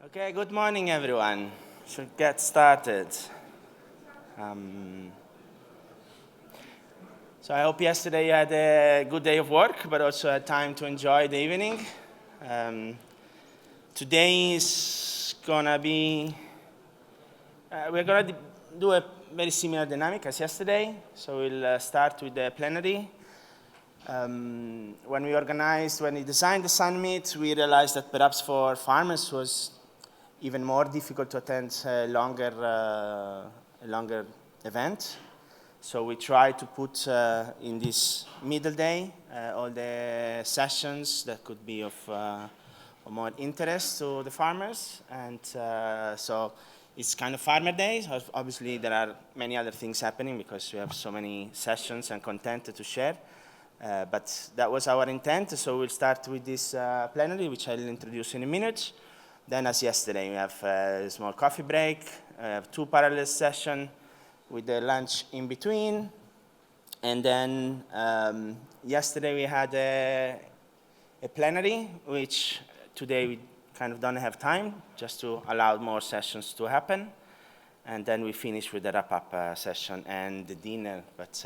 Okay, good morning, everyone. Should get started. So I hope yesterday you had a good day of work, but also had time to enjoy the evening. Today is gonna be, we're gonna do a very similar dynamic as yesterday. So we'll start with the plenary. When we designed the summit, we realized that perhaps for farmers was even more difficult to attend a longer event. So we tried to put in this middle day all the sessions that could be of more interest to the farmers. And so it's kind of Farmer Days. Obviously, there are many other things happening because we have so many sessions and content to share. But that was our intent. So we'll start with this plenary, which I'll introduce in a minute. Then, as yesterday, we have a small coffee break. We have 2 parallel sessions with the lunch in between. And then yesterday we had a plenary, which today we kind of don't have time, just to allow more sessions to happen. And then we finish with the wrap-up session and the dinner. But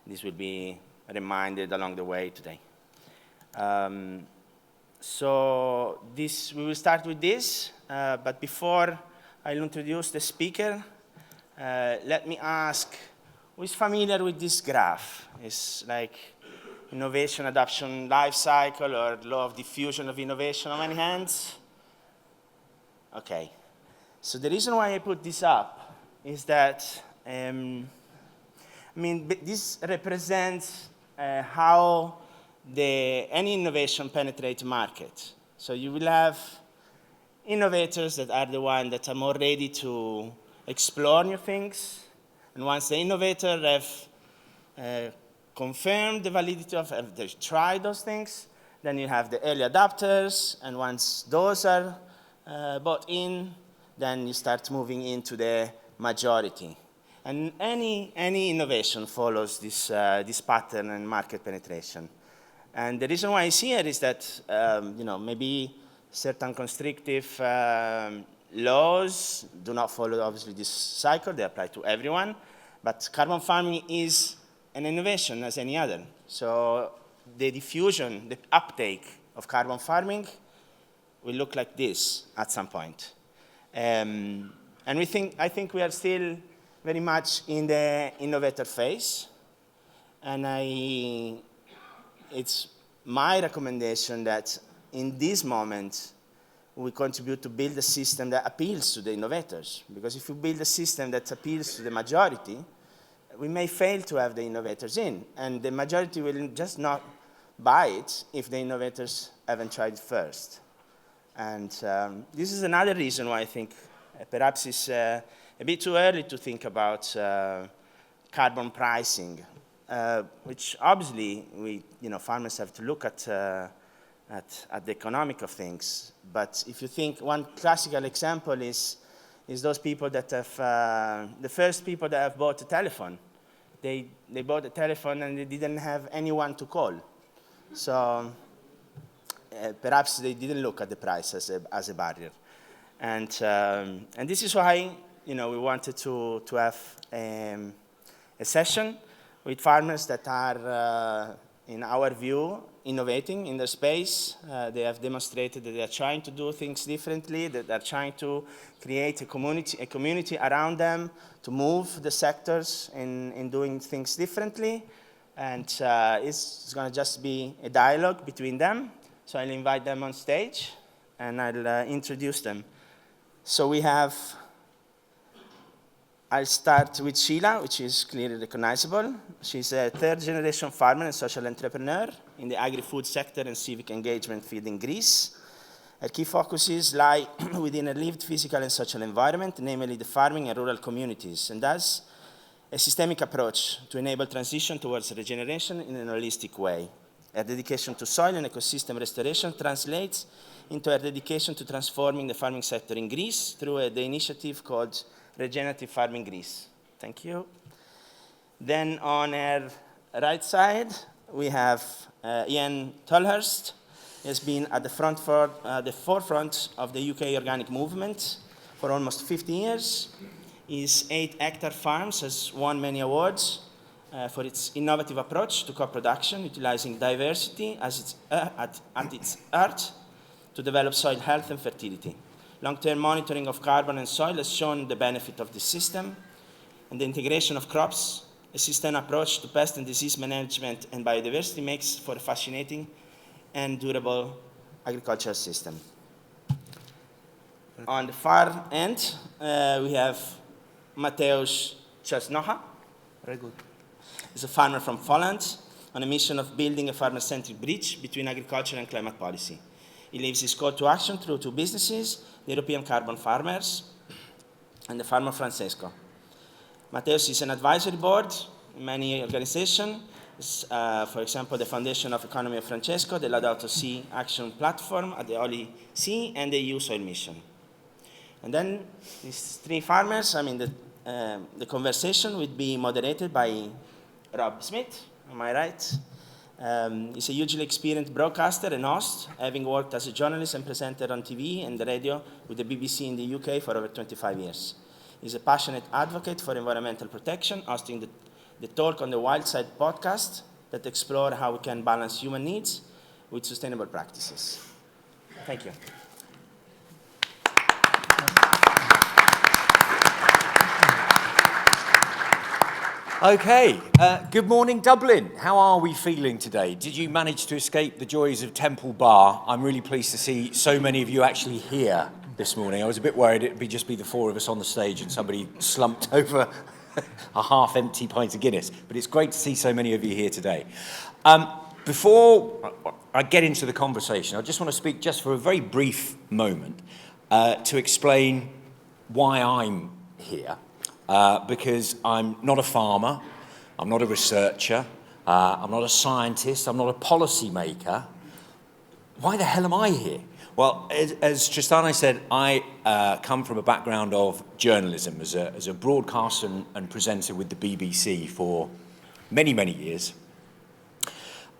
this will be reminded along the way today. So we will start with this, but before I'll introduce the speaker, let me ask, who is familiar with this graph? It's like innovation, adoption, life cycle, or law of diffusion of innovation. How many hands? Okay. So the reason why I put this up is that, this represents how any innovation penetrates market. So you will have innovators that are the ones that are more ready to explore new things. And once the innovator have confirmed the validity of, they tried those things, then you have the early adopters. And once those are bought in, then you start moving into the majority. And any innovation follows this pattern and market penetration. And the reason why it's here is that, maybe certain constrictive laws do not follow, obviously, this cycle. They apply to everyone. But carbon farming is an innovation as any other. So the diffusion, the uptake of carbon farming will look like this at some point. And I think we are still very much in the innovator phase. And it's my recommendation that in this moment, we contribute to build a system that appeals to the innovators. Because if we build a system that appeals to the majority, we may fail to have the innovators in. And the majority will just not buy it if the innovators haven't tried it first. And this is another reason why I think perhaps it's a bit too early to think about carbon pricing. Which obviously farmers have to look at the economic of things. But if you think, one classical example is those people that have, the first people that have bought a telephone. They bought a telephone and they didn't have anyone to call. So perhaps they didn't look at the price as a barrier. And this is why we wanted to have a session with farmers that are, in our view, innovating in their space. They have demonstrated that they are trying to do things differently, that they're trying to create a community around them to move the sectors in doing things differently. And it's going to just be a dialogue between them. So I'll invite them on stage, and I'll introduce them. So I'll start with Sheila, which is clearly recognizable. She's a third-generation farmer and social entrepreneur in the agri-food sector and civic engagement field in Greece. Her key focuses lie within a lived physical and social environment, namely the farming and rural communities, and thus a systemic approach to enable transition towards regeneration in an holistic way. Her dedication to soil and ecosystem restoration translates into her dedication to transforming the farming sector in Greece through the initiative called Regenerative Farming Greece. Thank you. Then on her right side, we have Iain Tolhurst. has been at the forefront of the UK organic movement for almost 50 years. Its 8-hectare farms has won many awards for its innovative approach to crop production, utilizing diversity as at its heart to develop soil health and fertility. Long-term monitoring of carbon and soil has shown the benefit of this system, and the integration of crops, a sustained approach to pest and disease management and biodiversity makes for a fascinating and durable agricultural system. On the far end, we have Mateusz Ciasnocha. Very good. He's a farmer from Poland on a mission of building a farmer-centric bridge between agriculture and climate policy. He lives his call to action through two businesses, the European Carbon Farmers and the Farmer Francesco. Mateusz is an advisory board in many organizations, for example, the Foundation of Economy of Francesco, the Laudato Si Action Platform at the Holy See, and the EU Soil Mission. And then these three farmers, the conversation would be moderated by Rob Smith, am I right? He's a hugely experienced broadcaster and host, having worked as a journalist and presenter on TV and the radio with the BBC in the UK for over 25 years. He's a passionate advocate for environmental protection, hosting the Talk on the Wild Side podcast that explore how we can balance human needs with sustainable practices. Thank you. Okay, good morning, Dublin. How are we feeling today? Did you manage to escape the joys of Temple Bar? I'm really pleased to see so many of you actually here this morning. I was a bit worried it'd just be the four of us on the stage and somebody slumped over a half-empty pint of Guinness. But it's great to see so many of you here today. Before I get into the conversation, I just want to speak just for a very brief moment to explain why I'm here. Because I'm not a farmer, I'm not a researcher, I'm not a scientist, I'm not a policy maker. Why the hell am I here? Well, as Tristano said, I come from a background of journalism as a broadcaster and presenter with the BBC for many, many years.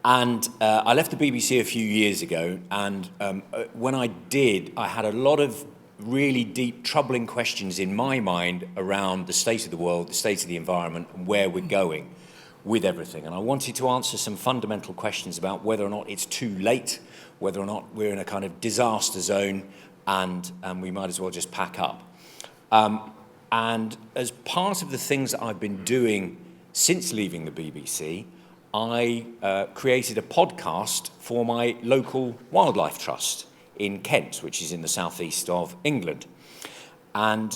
And I left the BBC a few years ago, and when I did, I had a lot of really deep, troubling questions in my mind around the state of the world, the state of the environment, and where we're going with everything. And I wanted to answer some fundamental questions about whether or not it's too late, whether or not we're in a kind of disaster zone, and we might as well just pack up. And as part of the things that I've been doing since leaving the BBC, I created a podcast for my local wildlife trust in Kent, which is in the southeast of England. And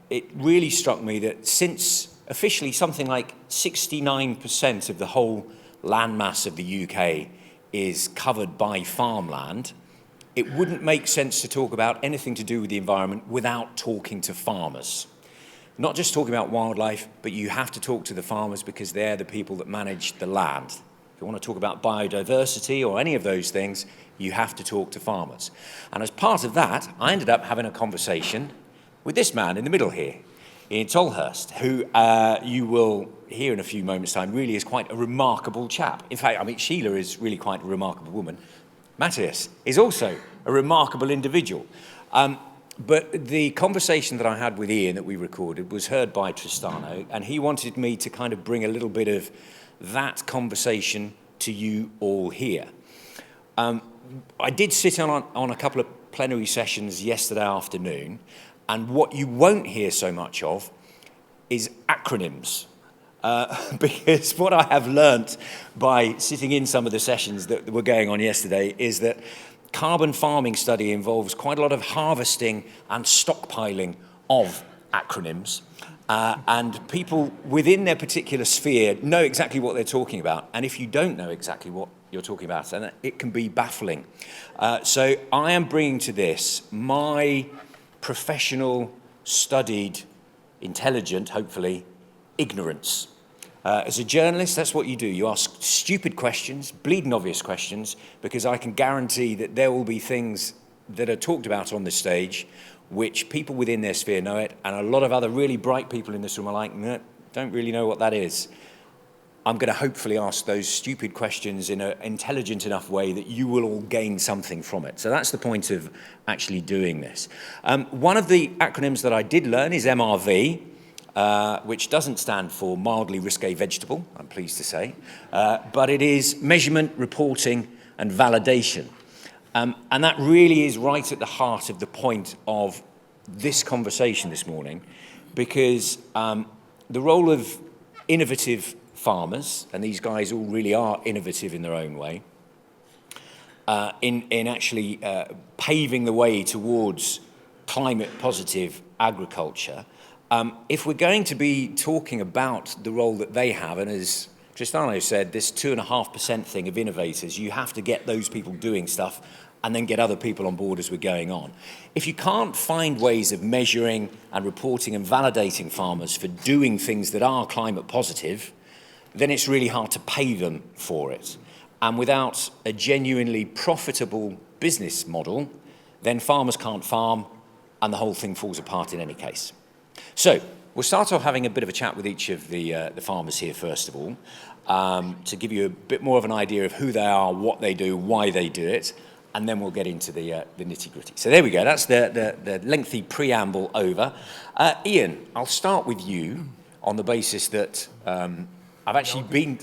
it really struck me that since officially something like 69% of the whole landmass of the UK is covered by farmland, it wouldn't make sense to talk about anything to do with the environment without talking to farmers. Not just talking about wildlife, but you have to talk to the farmers because they're the people that manage the land. If you want to talk about biodiversity or any of those things, you have to talk to farmers. And as part of that, I ended up having a conversation with this man in the middle here, Iain Tolhurst, who you will hear in a few moments' time really is quite a remarkable chap. In fact, Sheila is really quite a remarkable woman. Mateusz is also a remarkable individual. But the conversation that I had with Iain that we recorded was heard by Tristano, and he wanted me to kind of bring a little bit of that conversation to you all here. I did sit on a couple of plenary sessions yesterday afternoon, and what you won't hear so much of is acronyms. Because what I have learnt by sitting in some of the sessions that were going on yesterday is that carbon farming study involves quite a lot of harvesting and stockpiling of acronyms. And people within their particular sphere know exactly what they're talking about. And if you don't know exactly what you're talking about, then it can be baffling. So I am bringing to this my professional, studied, intelligent, hopefully, ignorance. As a journalist, that's what you do. You ask stupid questions, bleeding obvious questions, because I can guarantee that there will be things that are talked about on the stage which people within their sphere know it, and a lot of other really bright people in this room are like, no, don't really know what that is. I'm going to hopefully ask those stupid questions in an intelligent enough way that you will all gain something from it. So that's the point of actually doing this. One of the acronyms that I did learn is MRV, which doesn't stand for mildly risque vegetable, I'm pleased to say, but it is measurement, reporting, and validation. And that really is right at the heart of the point of this conversation this morning, because the role of innovative farmers, and these guys all really are innovative in their own way, in actually paving the way towards climate positive agriculture. If we're going to be talking about the role that they have, and as Tristano said, this 2.5% thing of innovators, you have to get those people doing stuff and then get other people on board as we're going on. If you can't find ways of measuring and reporting and validating farmers for doing things that are climate positive, then it's really hard to pay them for it. And without a genuinely profitable business model, then farmers can't farm and the whole thing falls apart in any case. So we'll start off having a bit of a chat with each of the farmers here first of all, to give you a bit more of an idea of who they are, what they do, why they do it, and then we'll get into the nitty-gritty. So there we go, that's the lengthy preamble over. Iain, I'll start with you on the basis that I've actually been...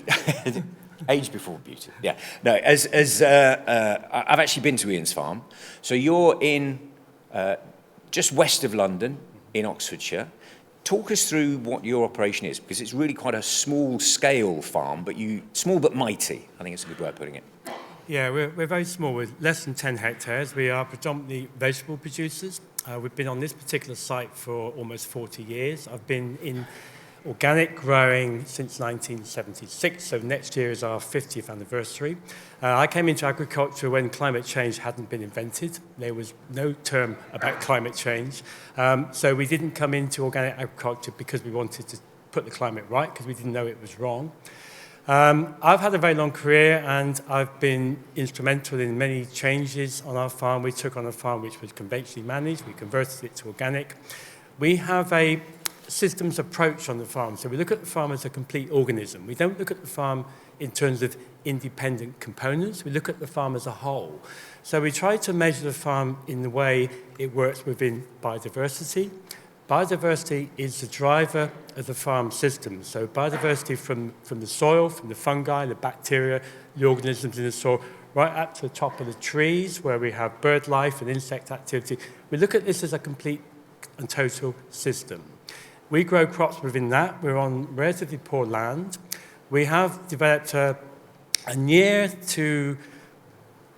Age before beauty, yeah. No, I've actually been to Iain's farm. So you're in just west of London, in Oxfordshire. Talk us through what your operation is, because it's really quite a small-scale farm, but small but mighty. I think it's a good way of putting it. Yeah, we're very small, with less than 10 hectares. We are predominantly vegetable producers. We've been on this particular site for almost 40 years. I've been in organic growing since 1976, so next year is our 50th anniversary. I came into agriculture when climate change hadn't been invented. There was no term about climate change. So we didn't come into organic agriculture because we wanted to put the climate right, because we didn't know it was wrong. I've had a very long career and I've been instrumental in many changes on our farm. We took on a farm which was conventionally managed, we converted it to organic. We have a systems approach on the farm, so we look at the farm as a complete organism. We don't look at the farm in terms of independent components, we look at the farm as a whole. So we try to measure the farm in the way it works within biodiversity. Biodiversity is the driver of the farm system. So biodiversity from the soil, from the fungi, the bacteria, the organisms in the soil, right up to the top of the trees where we have bird life and insect activity. We look at this as a complete and total system. We grow crops within that. We're on relatively poor land. We have developed a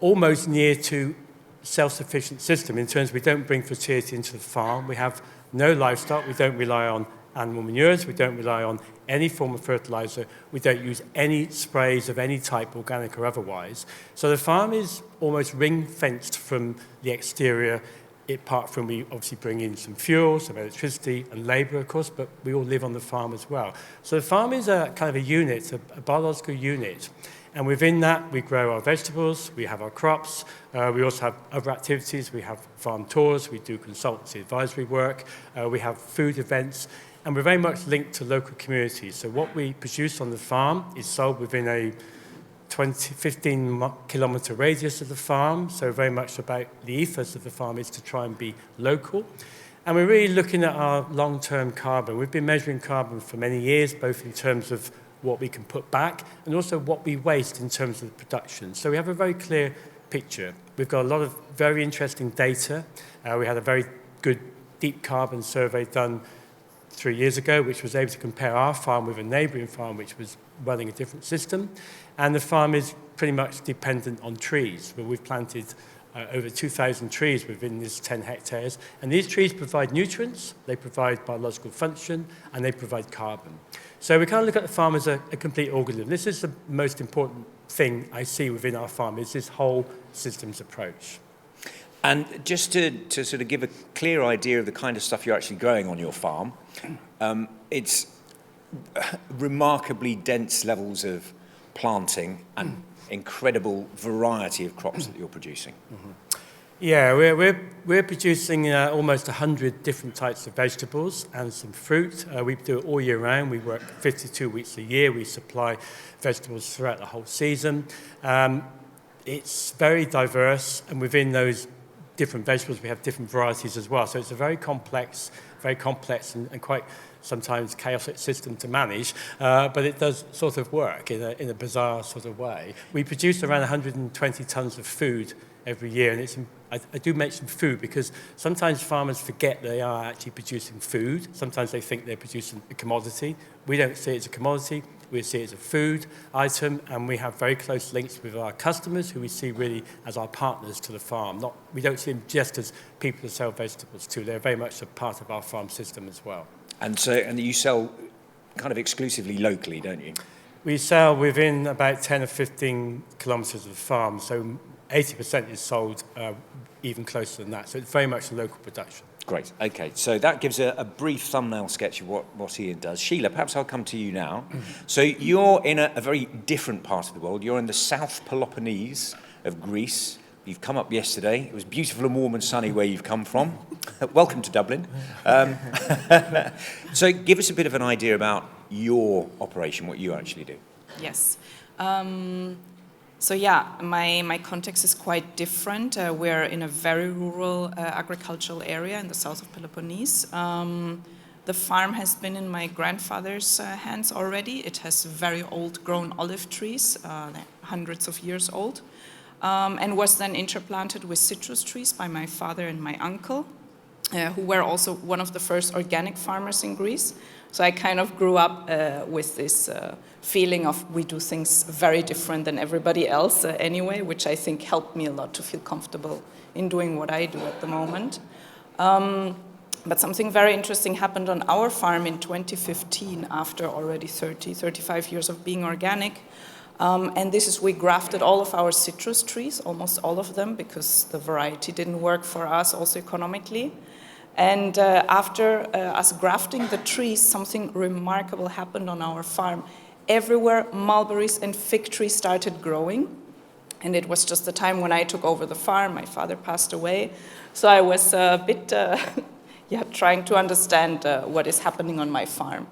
almost near to self-sufficient system in terms of we don't bring fertility into the farm. We have no livestock, we don't rely on animal manures, we don't rely on any form of fertilizer, we don't use any sprays of any type, organic or otherwise. So the farm is almost ring-fenced from the exterior, apart from we obviously bring in some fuel, some electricity and labour, of course, but we all live on the farm as well. So the farm is a kind of a unit, a biological unit. And within that, we grow our vegetables, we have our crops, we also have other activities, we have farm tours, we do consultancy advisory work, we have food events, and we're very much linked to local communities. So what we produce on the farm is sold within a 15-kilometre radius of the farm, so very much about the ethos of the farm is to try and be local. And we're really looking at our long-term carbon. We've been measuring carbon for many years, both in terms of what we can put back and also what we waste in terms of the production. So we have a very clear picture. We've got a lot of very interesting data. We had a very good deep carbon survey done 3 years ago, which was able to compare our farm with a neighbouring farm which was running a different system. And the farm is pretty much dependent on trees, where we've planted over 2,000 trees within this 10 hectares. And these trees provide nutrients, they provide biological function, and they provide carbon. So we kind of look at the farm as a complete organism. This is the most important thing I see within our farm, is this whole systems approach. And just to sort of give a clear idea of the kind of stuff you're actually growing on your farm, it's remarkably dense levels of planting and incredible variety of crops that you're producing. Mm-hmm. Yeah, we're producing almost 100 different types of vegetables and some fruit. We do it all year round. We work 52 weeks a year. We supply vegetables throughout the whole season. It's very diverse, and within those different vegetables, we have different varieties as well. So it's a very complex and quite sometimes chaotic system to manage, but it does sort of work in a bizarre sort of way. We produce around 120 tons of food every year, and I do mention food because sometimes farmers forget they are actually producing food. Sometimes they think they're producing a commodity. We don't see it as a commodity. We see it as a food item, and we have very close links with our customers, who we see really as our partners to the farm. We don't see them just as people to sell vegetables to. They're very much a part of our farm system as well. And you sell kind of exclusively locally, don't you? We sell within about 10 or 15 kilometres of the farm, so 80% is sold even closer than that. So it's very much a local production. Great. Okay. So that gives a brief thumbnail sketch of what Iain does. Sheila, perhaps I'll come to you now. So you're in a very different part of the world. You're in the South Peloponnese of Greece. You've come up yesterday. It was beautiful and warm and sunny where you've come from. Welcome to Dublin. So give us a bit of an idea about your operation, what you actually do. Yes. So yeah, my context is quite different. We're in a very rural agricultural area in the south of Peloponnese. The farm has been in my grandfather's hands already. It has very old grown olive trees, hundreds of years old, and was then interplanted with citrus trees by my father and my uncle, who were also one of the first organic farmers in Greece. So I kind of grew up with this feeling of we do things very different than everybody else anyway, which I think helped me a lot to feel comfortable in doing what I do at the moment. But something very interesting happened on our farm in 2015 after already 35 years of being organic. And this is we grafted all of our citrus trees, almost all of them, because the variety didn't work for us also economically. And after us grafting the trees, something remarkable happened on our farm. Everywhere, mulberries and fig trees started growing. And it was just the time when I took over the farm. My father passed away. So I was a bit trying to understand what is happening on my farm.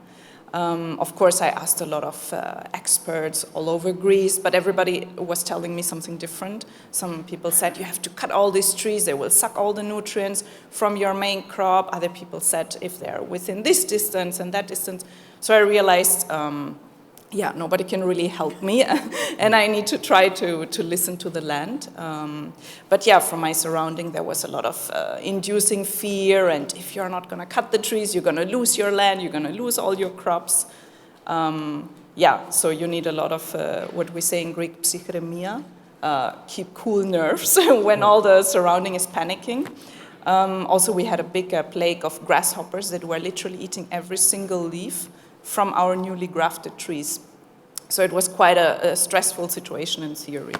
Of course, I asked a lot of experts all over Greece, but everybody was telling me something different. Some people said, you have to cut all these trees, they will suck all the nutrients from your main crop. Other people said, if they're within this distance and that distance. So I realized, nobody can really help me, and I need to try to listen to the land. But yeah, from my surrounding, there was a lot of inducing fear, and if you're not going to cut the trees, you're going to lose your land, you're going to lose all your crops. So you need a lot of what we say in Greek, psychremia, keep cool nerves when all the surrounding is panicking. Also, we had a big plague of grasshoppers that were literally eating every single leaf from our newly grafted trees. So it was quite a stressful situation in theory.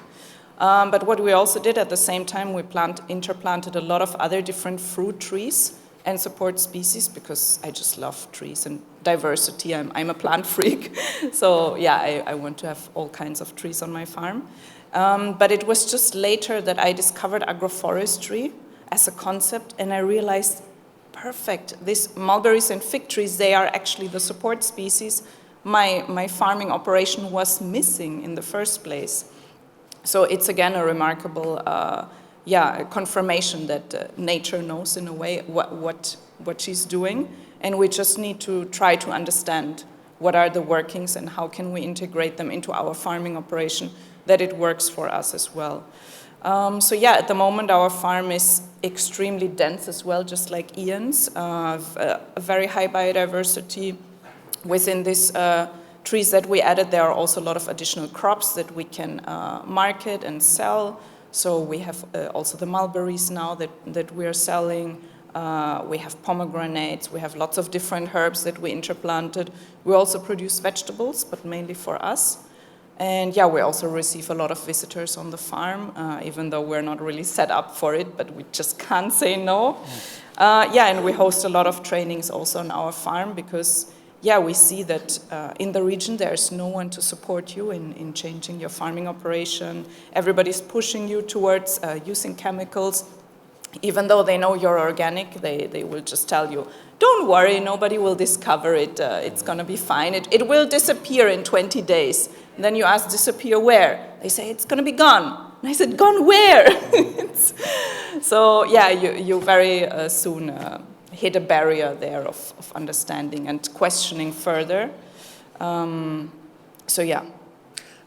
But what we also did at the same time, we interplanted a lot of other different fruit trees and support species, because I just love trees and diversity. I'm a plant freak. So yeah, I want to have all kinds of trees on my farm. But it was just later that I discovered agroforestry as a concept, and I realized, perfect, these mulberries and fig trees, they are actually the support species my farming operation was missing in the first place. So it's again a remarkable confirmation that nature knows in a way what she's doing, and we just need to try to understand what are the workings and how can we integrate them into our farming operation that it works for us as well. At the moment our farm is extremely dense as well, just like Iain's, a very high biodiversity. Within these trees that we added, there are also a lot of additional crops that we can market and sell. So we have also the mulberries now that we are selling. We have pomegranates. We have lots of different herbs that we interplanted. We also produce vegetables, but mainly for us. And we also receive a lot of visitors on the farm, even though we're not really set up for it, but we just can't say no. And we host a lot of trainings also on our farm, because we see that in the region there's no one to support you in changing your farming operation. Everybody's pushing you towards using chemicals. Even though they know you're organic, they will just tell you, don't worry, nobody will discover it, it's going to be fine. It will disappear in 20 days. And then you ask, disappear where? They say, it's going to be gone. And I said, gone where? So yeah, you very soon hit a barrier there of understanding and questioning further. So yeah.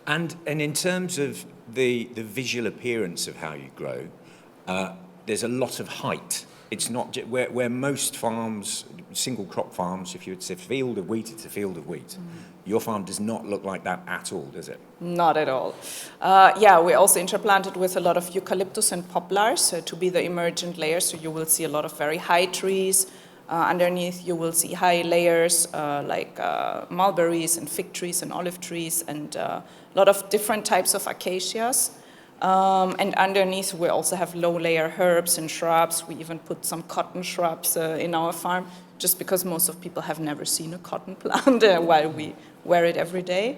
And in terms of the visual appearance of how you grow, there's a lot of height. It's not where most farms, single crop farms, if it's a field of wheat, it's a field of wheat. Your farm does not look like that at all, does it? Not at all. Yeah, we also interplanted with a lot of eucalyptus and poplars to be the emergent layers. So you will see a lot of very high trees. Underneath you will see high layers like mulberries and fig trees and olive trees and a lot of different types of acacias. And underneath we also have low layer herbs and shrubs. We even put some cotton shrubs in our farm just because most of people have never seen a cotton plant while we wear it every day.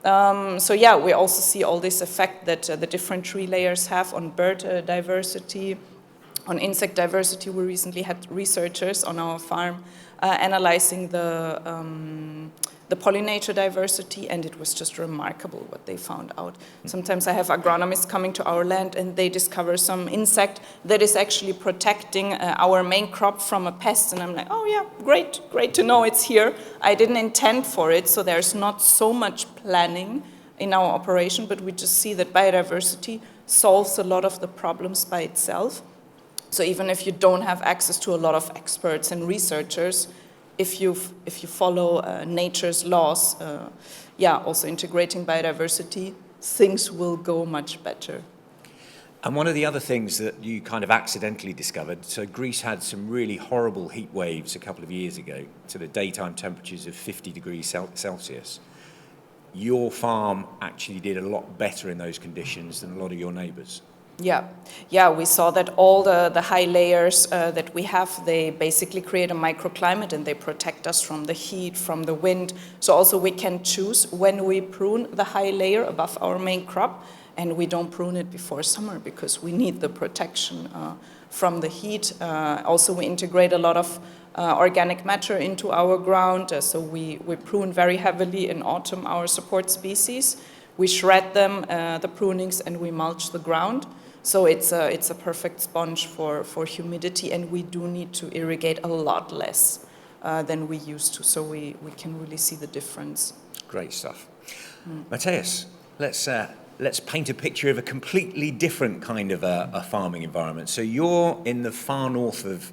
So yeah, we also see all this effect that the different tree layers have on bird diversity, on insect diversity. We recently had researchers on our farm analyzing the pollinator diversity, and it was just remarkable what they found out. Sometimes I have agronomists coming to our land and they discover some insect that is actually protecting our main crop from a pest, and I'm like, oh yeah, great to know it's here. I didn't intend for it, so there's not so much planning in our operation, but we just see that biodiversity solves a lot of the problems by itself. So even if you don't have access to a lot of experts and researchers, if you follow nature's laws, also integrating biodiversity, things will go much better. And one of the other things that you kind of accidentally discovered, so Greece had some really horrible heat waves a couple of years ago, to the daytime temperatures of 50 degrees Celsius. Your farm actually did a lot better in those conditions than a lot of your neighbours. Yeah, we saw that all the high layers that we have, they basically create a microclimate and they protect us from the heat, from the wind. So also we can choose when we prune the high layer above our main crop, and we don't prune it before summer because we need the protection from the heat. Also we integrate a lot of organic matter into our ground, so we prune very heavily in autumn our support species. We shred them, the prunings, and we mulch the ground. So it's a perfect sponge for humidity, and we do need to irrigate a lot less than we used to, so we can really see the difference. Great stuff. Mateusz, let's paint a picture of a completely different kind of a farming environment. So you're in the far north of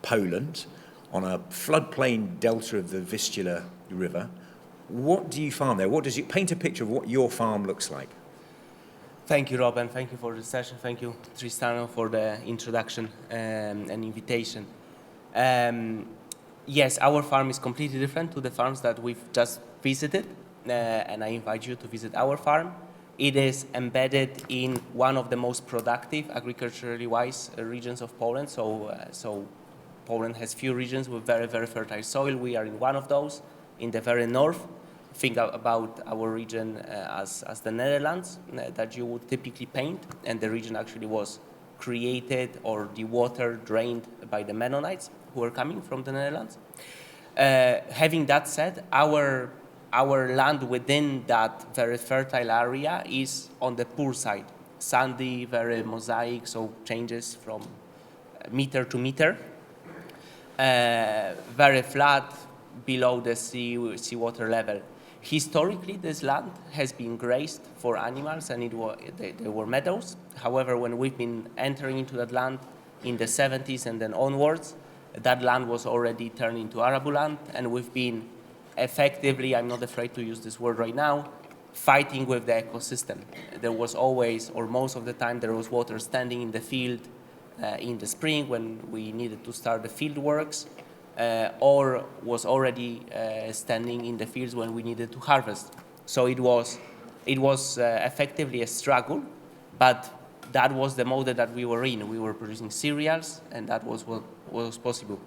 Poland, on a floodplain delta of the Vistula River. What do you farm there? Paint a picture of what your farm looks like? Thank you, Rob, and thank you for the session. Thank you, Tristano, for the introduction and invitation. Yes, our farm is completely different to the farms that we've just visited, and I invite you to visit our farm. It is embedded in one of the most productive, agriculturally wise regions of Poland. So Poland has few regions with very, very fertile soil. We are in one of those, in the very north. Think about our region as the Netherlands that you would typically paint, and the region actually was created or the water drained by the Mennonites who were coming from the Netherlands. Having that said, our land within that very fertile area is on the poor side, sandy, very mosaic, so changes from meter to meter, very flat, below the seawater level. Historically, this land has been grazed for animals, and they were meadows. However, when we've been entering into that land in the 70s and then onwards, that land was already turned into arable land, and we've been effectively, I'm not afraid to use this word right now, fighting with the ecosystem. There was always, or most of the time, there was water standing in the field in the spring when we needed to start the field works. Or was already standing in the fields when we needed to harvest. So it was effectively a struggle, but that was the mode that we were in. We were producing cereals, and that was what was possible.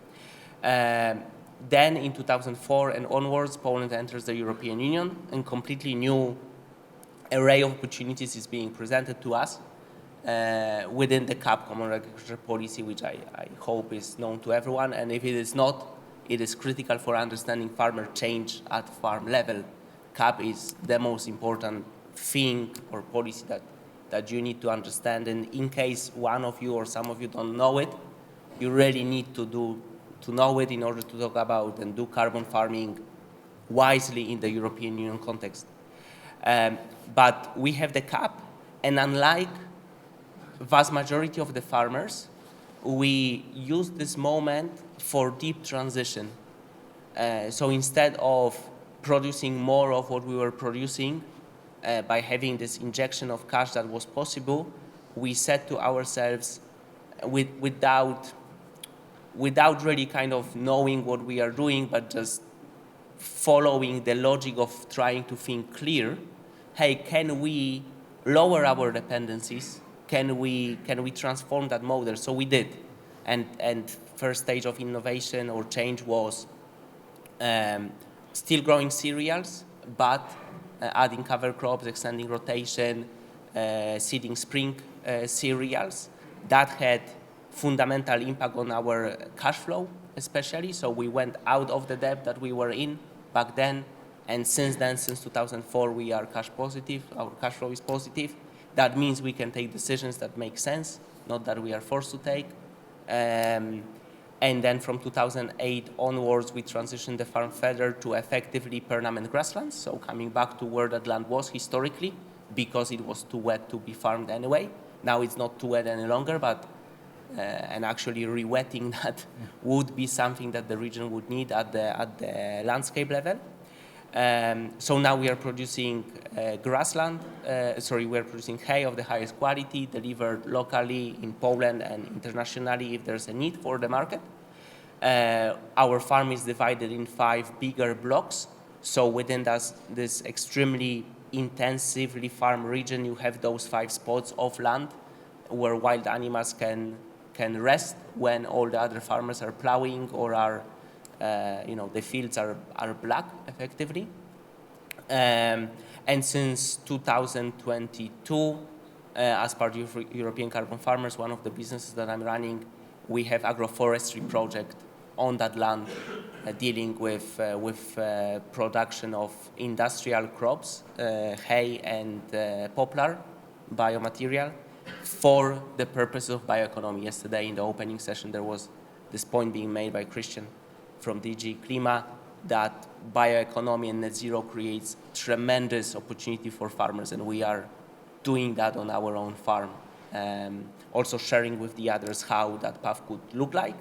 Then in 2004 and onwards, Poland enters the European Union, and completely new array of opportunities is being presented to us. within the CAP, Common Agriculture Policy, which I hope is known to everyone. And if it is not, it is critical for understanding farmer change at farm level. CAP is the most important thing or policy that you need to understand. And in case one of you or some of you don't know it, you really need to know it in order to talk about and do carbon farming wisely in the European Union context. But we have the CAP, and unlike vast majority of the farmers, we use this moment for deep transition. So instead of producing more of what we were producing by having this injection of cash that was possible, we said to ourselves, without really kind of knowing what we are doing, but just following the logic of trying to think clear, hey, can we lower our dependencies? Can we transform that model? So we did. And first stage of innovation or change was still growing cereals, but adding cover crops, extending rotation, seeding spring cereals. That had fundamental impact on our cash flow, especially. So we went out of the debt that we were in back then. And since then, since 2004, we are cash positive. Our cash flow is positive. That means we can take decisions that make sense, not that we are forced to take. And then from 2008 onwards, we transitioned the farm further to effectively permanent grasslands. So coming back to where that land was historically, because it was too wet to be farmed anyway. Now it's not too wet any longer, but and actually re-wetting that would be something that the region would need at the landscape level. So now we are producing grassland, we are producing hay of the highest quality, delivered locally in Poland and internationally if there's a need for the market. Our farm is divided in 5 bigger blocks. So within this extremely intensively farmed region, you have those 5 spots of land where wild animals can rest when all the other farmers are plowing or are the fields are black, effectively. And since 2022, as part of European Carbon Farmers, one of the businesses that I'm running, we have agroforestry project on that land dealing with production of industrial crops, hay and poplar biomaterial for the purpose of bioeconomy. Yesterday in the opening session, there was this point being made by Christian from DG Klima that bioeconomy and net zero creates tremendous opportunity for farmers, and we are doing that on our own farm. Also sharing with the others how that path could look like.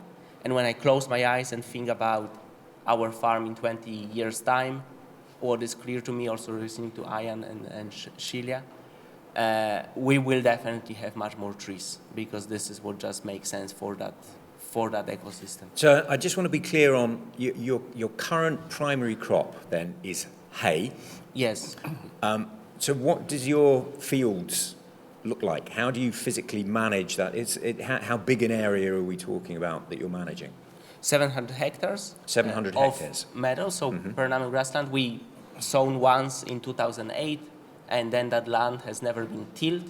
And when I close my eyes and think about our farm in 20 years' time, what is clear to me, also listening to Iain and Sheila, we will definitely have much more trees, because this is what just makes sense for that ecosystem. So I just want to be clear on your current primary crop then is hay. Yes. So what does your fields look like? How do you physically manage that? How big an area are we talking about that you're managing? 700 hectares. 700 hectares. Of meadow, so permanent grassland. We sown once in 2008, and then that land has never been tilled.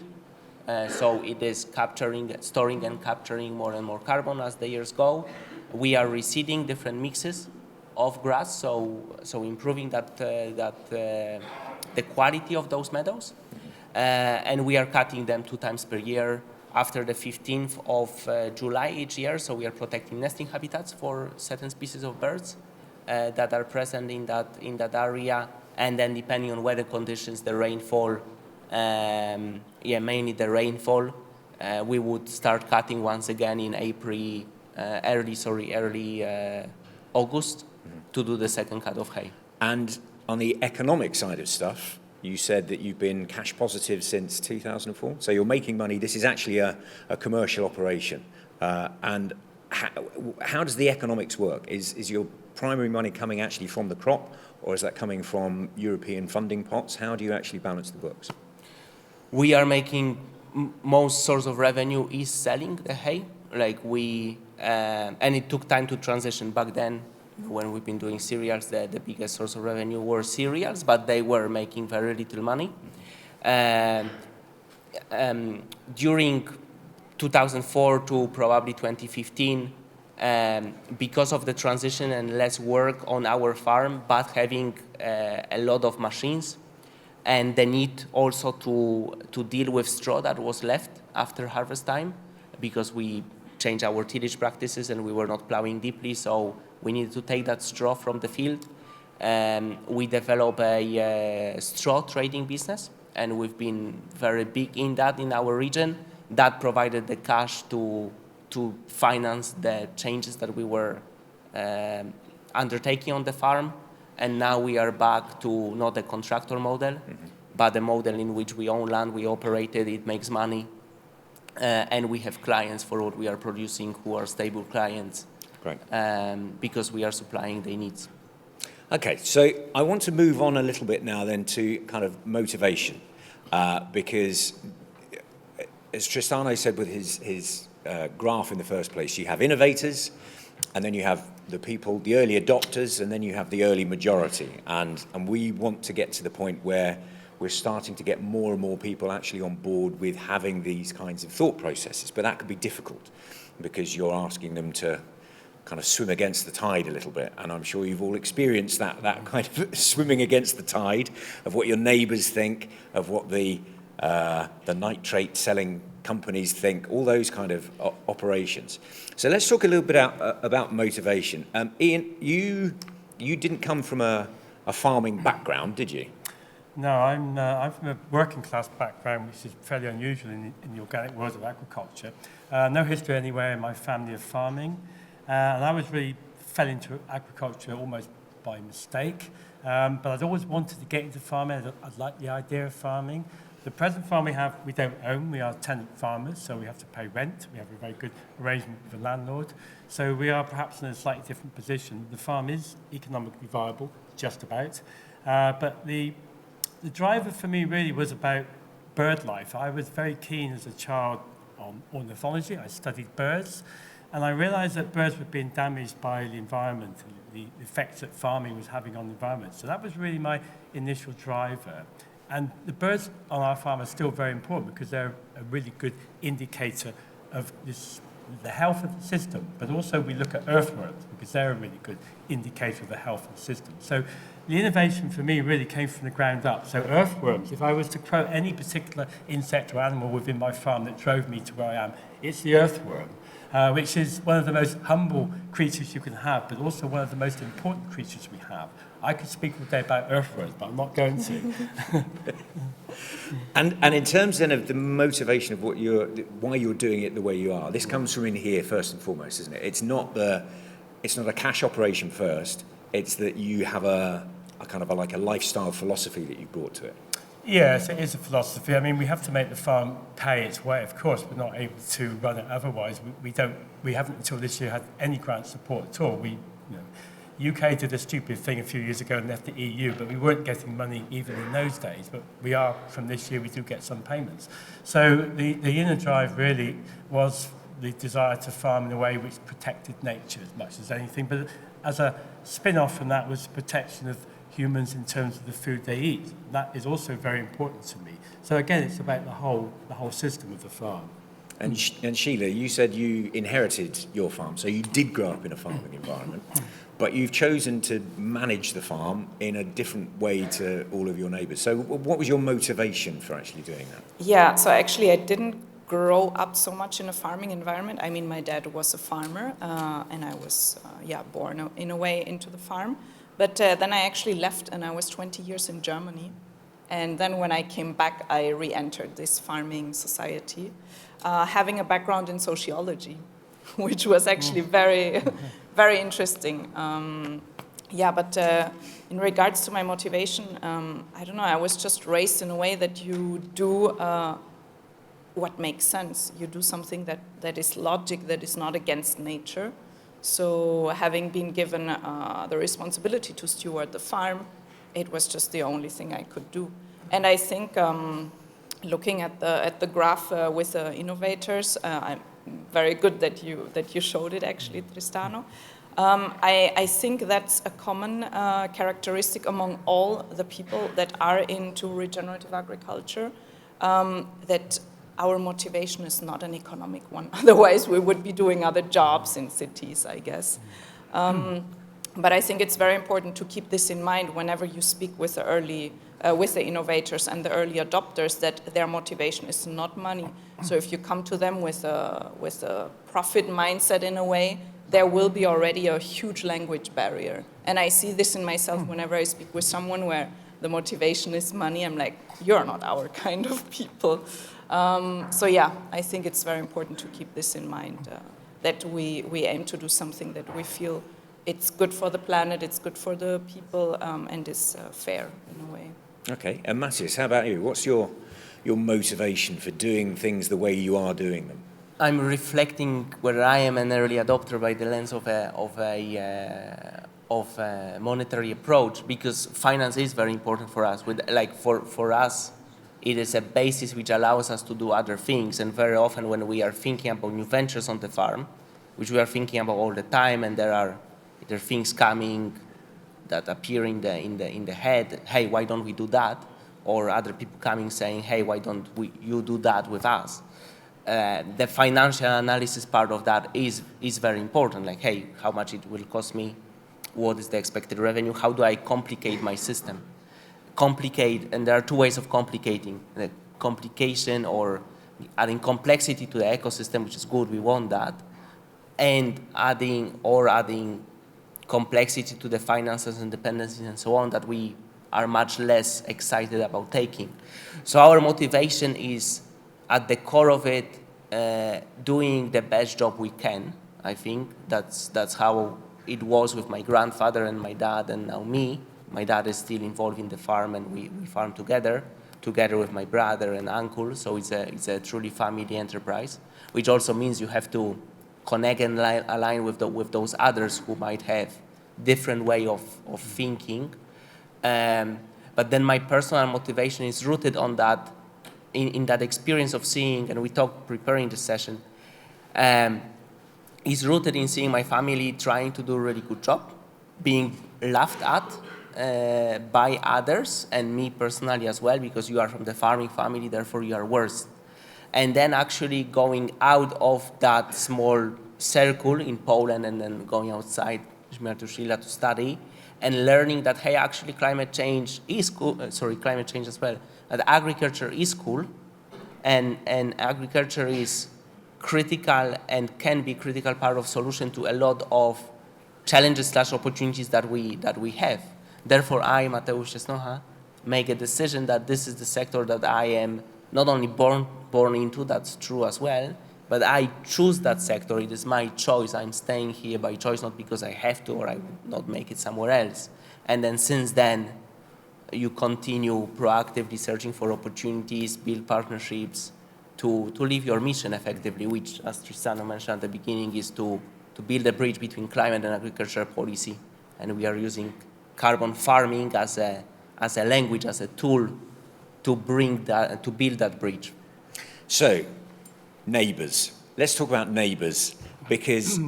So it is storing and capturing more and more carbon as the years go. We are reseeding different mixes of grass, so improving the quality of those meadows. And we are cutting them 2 times per year after the 15th of July each year. So we are protecting nesting habitats for certain species of birds that are present in that area. And then depending on weather conditions, the rainfall, mainly the rainfall, we would start cutting once again in early August to do the second cut of hay. And on the economic side of stuff, you said that you've been cash positive since 2004. So you're making money. This is actually a commercial operation. And how does the economics work? Is your primary money coming actually from the crop, or is that coming from European funding pots? How do you actually balance the books? We are making most source of revenue is selling the hay. And it took time to transition. Back then, when we've been doing cereals, the biggest source of revenue were cereals, but they were making very little money. during 2004 to probably 2015, because of the transition and less work on our farm, but having a lot of machines, and the need also to deal with straw that was left after harvest time, because we changed our tillage practices and we were not plowing deeply, so we needed to take that straw from the field. We developed a straw trading business, and we've been very big in that in our region. That provided the cash to finance the changes that we were undertaking on the farm. And now we are back to not a contractor model, but a model in which we own land, we operate it, it makes money, and we have clients for what we are producing who are stable clients. Great. Because we are supplying their needs. Okay, so I want to move on a little bit now then to kind of motivation, because as Tristano said with his graph in the first place, you have innovators, and then you have the people, the early adopters, and then you have the early majority. And we want to get to the point where we're starting to get more and more people actually on board with having these kinds of thought processes. But that could be difficult because you're asking them to kind of swim against the tide a little bit. And I'm sure you've all experienced that kind of swimming against the tide of what your neighbours think, of what the nitrate selling companies think, all those kind of operations. So let's talk a little bit about motivation. Iain, you didn't come from a farming background, did you? No, I'm from a working class background, which is fairly unusual in the organic world of agriculture. No history anywhere in my family of farming. And I really fell into agriculture almost by mistake. But I'd always wanted to get into farming. I'd like the idea of farming. The present farm we don't own. We are tenant farmers, so we have to pay rent. We have a very good arrangement with the landlord. So we are perhaps in a slightly different position. The farm is economically viable, just about. But the driver for me really was about bird life. I was very keen as a child on ornithology. I studied birds. And I realized that birds were being damaged by the environment and the effects that farming was having on the environment. So that was really my initial driver. And the birds on our farm are still very important because they're a really good indicator of the health of the system. But also we look at earthworms because they're a really good indicator of the health of the system. So the innovation for me really came from the ground up. So earthworms, if I was to quote any particular insect or animal within my farm that drove me to where I am, it's the earthworm. Which is one of the most humble creatures you can have, but also one of the most important creatures we have. I could speak all day about earthworms, but I'm not going to. And in terms then of the motivation of why you're doing it the way you are, this comes from in here first and foremost, isn't it? It's not a cash operation first. It's that you have a kind of a lifestyle philosophy that you brought to it. Yes, it is a philosophy. I mean, we have to make the farm pay its way, of course. We're not able to run it otherwise. We haven't until this year had any grant support at all. UK did a stupid thing a few years ago and left the EU, but we weren't getting money even in those days. But we are, from this year, we do get some payments. So the inner drive really was the desire to farm in a way which protected nature as much as anything. But as a spin-off from that was protection of humans in terms of the food they eat. That is also very important to me. So again, it's about the whole system of the farm. And Sheila, you said you inherited your farm, so you did grow up in a farming environment, but you've chosen to manage the farm in a different way to all of your neighbours. So what was your motivation for actually doing that? Yeah, so actually I didn't grow up so much in a farming environment. I mean, my dad was a farmer, and I was born in a way into the farm. But then I actually left, and I was 20 years in Germany. And then when I came back, I re-entered this farming society, having a background in sociology, which was actually very, very interesting. But in regards to my motivation, I don't know, I was just raised in a way that you do what makes sense. You do something that is logic, that is not against nature. So having been given the responsibility to steward the farm, it was just the only thing I could do. And I think looking at the graph with the innovators, I'm very good that you showed it actually, Tristano. I think that's a common characteristic among all the people that are into regenerative agriculture. that our motivation is not an economic one. Otherwise, we would be doing other jobs in cities, I guess. But I think it's very important to keep this in mind whenever you speak with the innovators and the early adopters, that their motivation is not money. So if you come to them with a profit mindset in a way, there will be already a huge language barrier. And I see this in myself whenever I speak with someone where the motivation is money. I'm like, you're not our kind of people. So yeah, I think it's very important to keep this in mind, that we aim to do something that we feel it's good for the planet, it's good for the people, and is fair in a way. Okay, and Mateusz, how about you? What's your motivation for doing things the way you are doing them? I'm reflecting whether I am an early adopter by the lens of a monetary approach, because finance is very important for us. For us, it is a basis which allows us to do other things. And very often when we are thinking about new ventures on the farm, which we are thinking about all the time, and there are things coming that appear in the head. Hey, why don't we do that? Or other people coming saying, hey, why don't you do that with us? The financial analysis part of that is very important. Like, hey, how much it will cost me? What is the expected revenue? How do I complicate my system? And there are two ways of complicating. The complication or adding complexity to the ecosystem, which is good, we want that. And adding complexity to the finances and dependencies and so on that we are much less excited about taking. So our motivation is, at the core of it, doing the best job we can. I think that's how it was with my grandfather and my dad and now me. My dad is still involved in the farm, and we farm together with my brother and uncle. So it's a truly family enterprise, which also means you have to connect and align with those others who might have different way of thinking. But then my personal motivation is rooted on that, in that experience of seeing, and we talked preparing the session, is rooted in seeing my family trying to do a really good job, being laughed at by others, and me personally as well, because you are from the farming family, therefore you are worse. And then actually going out of that small circle in Poland and then going outside to Sheila to study and learning that, hey, actually climate change is cool, climate change as well, that agriculture is cool, and agriculture is critical and can be critical part of solution to a lot of challenges / opportunities that we have. Therefore, I, Mateusz Ciasnocha, make a decision that this is the sector that I am not only born into, that's true as well, but I choose that sector. It is my choice. I'm staying here by choice, not because I have to or I would not make it somewhere else. And then since then, you continue proactively searching for opportunities, build partnerships to live your mission effectively, which, as Tristano mentioned at the beginning, is to build a bridge between climate and agricultural policy. And we are using carbon farming as a language, as a tool to build that bridge. So, neighbours. Let's talk about neighbours, because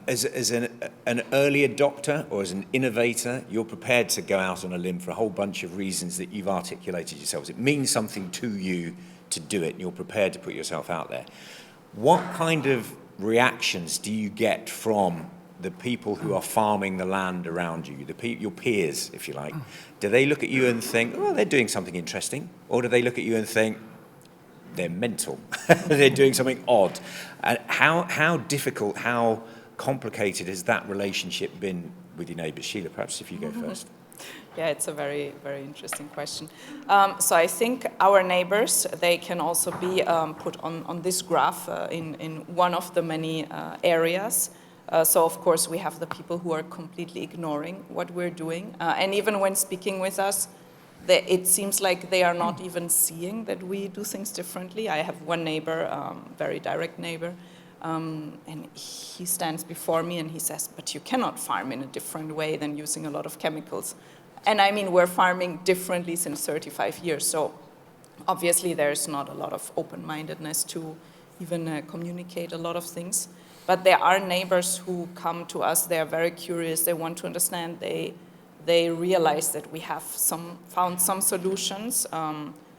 as an early adopter or as an innovator, you're prepared to go out on a limb for a whole bunch of reasons that you've articulated yourselves. It means something to you to do it, and you're prepared to put yourself out there. What kind of reactions do you get from the people who are farming the land around you, your peers, if you like? Do they look at you and think, oh, they're doing something interesting? Or do they look at you and think, they're mental, they're doing something odd? And how difficult, how complicated has that relationship been with your neighbours? Sheila, perhaps if you go first. Yeah, it's a very, very interesting question. So I think our neighbors, they can also be put on this graph in one of the many areas. So of course we have the people who are completely ignoring what we're doing. And even when speaking with us, it seems like they are not even seeing that we do things differently. I have one neighbor, very direct neighbor, and he stands before me and he says, but you cannot farm in a different way than using a lot of chemicals. And I mean, we're farming differently since 35 years. So obviously there's not a lot of open-mindedness to even communicate a lot of things. But there are neighbors who come to us, they're very curious, they want to understand, they realize that we have found some solutions,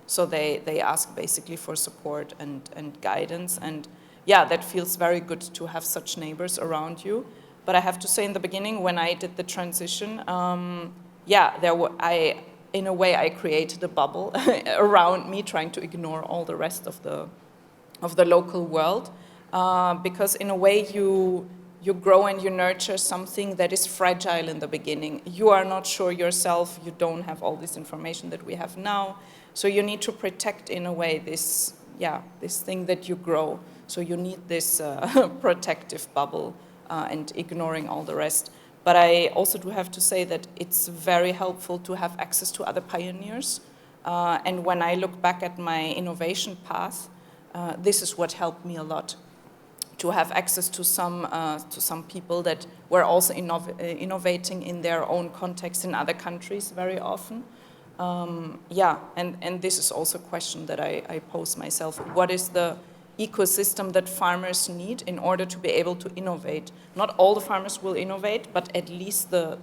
So they ask basically for support and guidance. And yeah, that feels very good to have such neighbors around you. But I have to say, in the beginning, when I did the transition, in a way, I created a bubble around me, trying to ignore all the rest of the local world, because in a way you grow and you nurture something that is fragile in the beginning. You are not sure yourself. You don't have all this information that we have now, so you need to protect in a way this thing that you grow. So you need this protective bubble and ignoring all the rest. But I also do have to say that it's very helpful to have access to other pioneers. And when I look back at my innovation path, this is what helped me a lot, to have access to some people that were also innovating in their own context in other countries very often. And this is also a question that I pose myself. What is the ecosystem that farmers need in order to be able to innovate? Not all the farmers will innovate, but at least the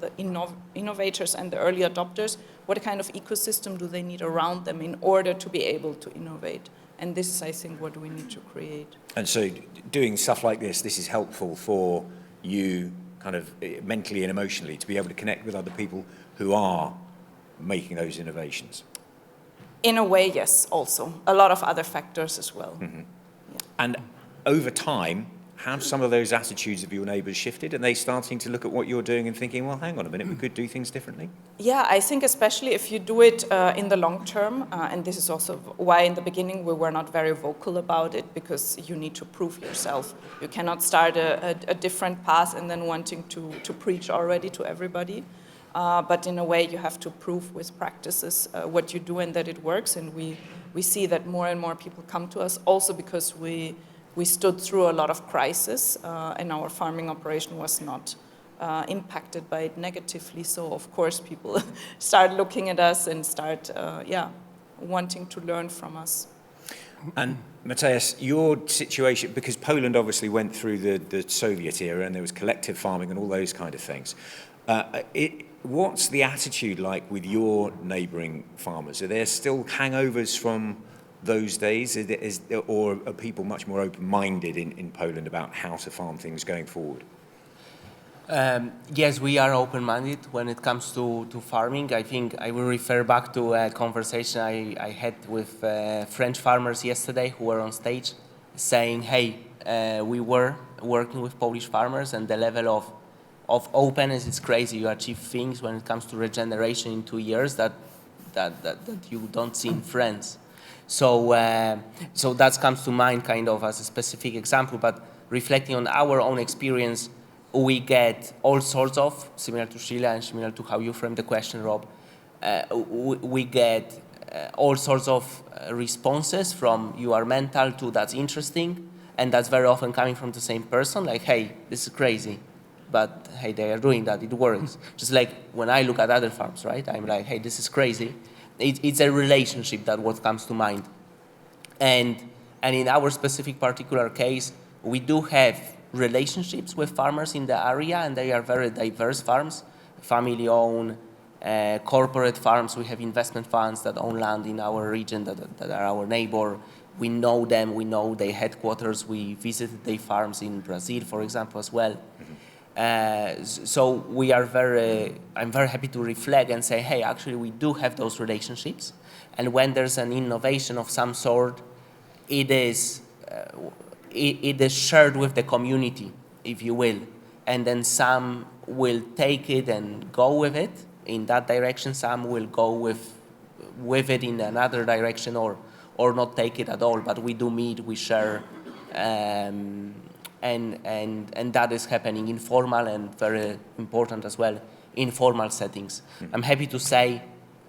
innovators and the early adopters, what kind of ecosystem do they need around them in order to be able to innovate? And this is, I think, what we need to create. And so doing stuff like this is helpful for you kind of mentally and emotionally to be able to connect with other people who are making those innovations. In a way, yes, also. A lot of other factors as well. Mm-hmm. And over time, have some of those attitudes of your neighbours shifted? Are they starting to look at what you're doing and thinking, well, hang on a minute, we could do things differently? Yeah, I think especially if you do it in the long term, and this is also why in the beginning we were not very vocal about it, because you need to prove yourself. You cannot start a different path and then wanting to preach already to everybody. But in a way, you have to prove with practices what you do and that it works. And we see that more and more people come to us also because we stood through a lot of crisis and our farming operation was not impacted by it negatively. So of course people start looking at us and start wanting to learn from us. And Mateusz, your situation, because Poland obviously went through the Soviet era and there was collective farming and all those kind of things. What's the attitude like with your neighbouring farmers? Are there still hangovers from those days, or are people much more open-minded in Poland about how to farm things going forward? Yes, we are open-minded when it comes to farming. I think I will refer back to a conversation I had with French farmers yesterday who were on stage saying, hey, we were working with Polish farmers and the level of openness is crazy. You achieve things when it comes to regeneration in 2 years that you don't see in France. So that comes to mind kind of as a specific example, but reflecting on our own experience, we get all sorts of, similar to Sheila and similar to how you framed the question, Rob, we get all sorts of responses from you are mental to that's interesting, and that's very often coming from the same person, like, hey, this is crazy, but hey, they are doing that, it works. Just like when I look at other farms, right, I'm like, hey, this is crazy. It's a relationship that what comes to mind. And in our specific particular case, we do have relationships with farmers in the area, and they are very diverse farms, family-owned, corporate farms. We have investment funds that own land in our region that are our neighbor. We know them, we know their headquarters. We visited their farms in Brazil, for example, as well. So we are I'm very happy to reflect and say, hey, actually we do have those relationships. And when there's an innovation of some sort, it is shared with the community, if you will. And then some will take it and go with it in that direction. Some will go with it in another direction or not take it at all. But we do meet, we share, and that is happening informal and very important as well, informal settings. I'm happy to say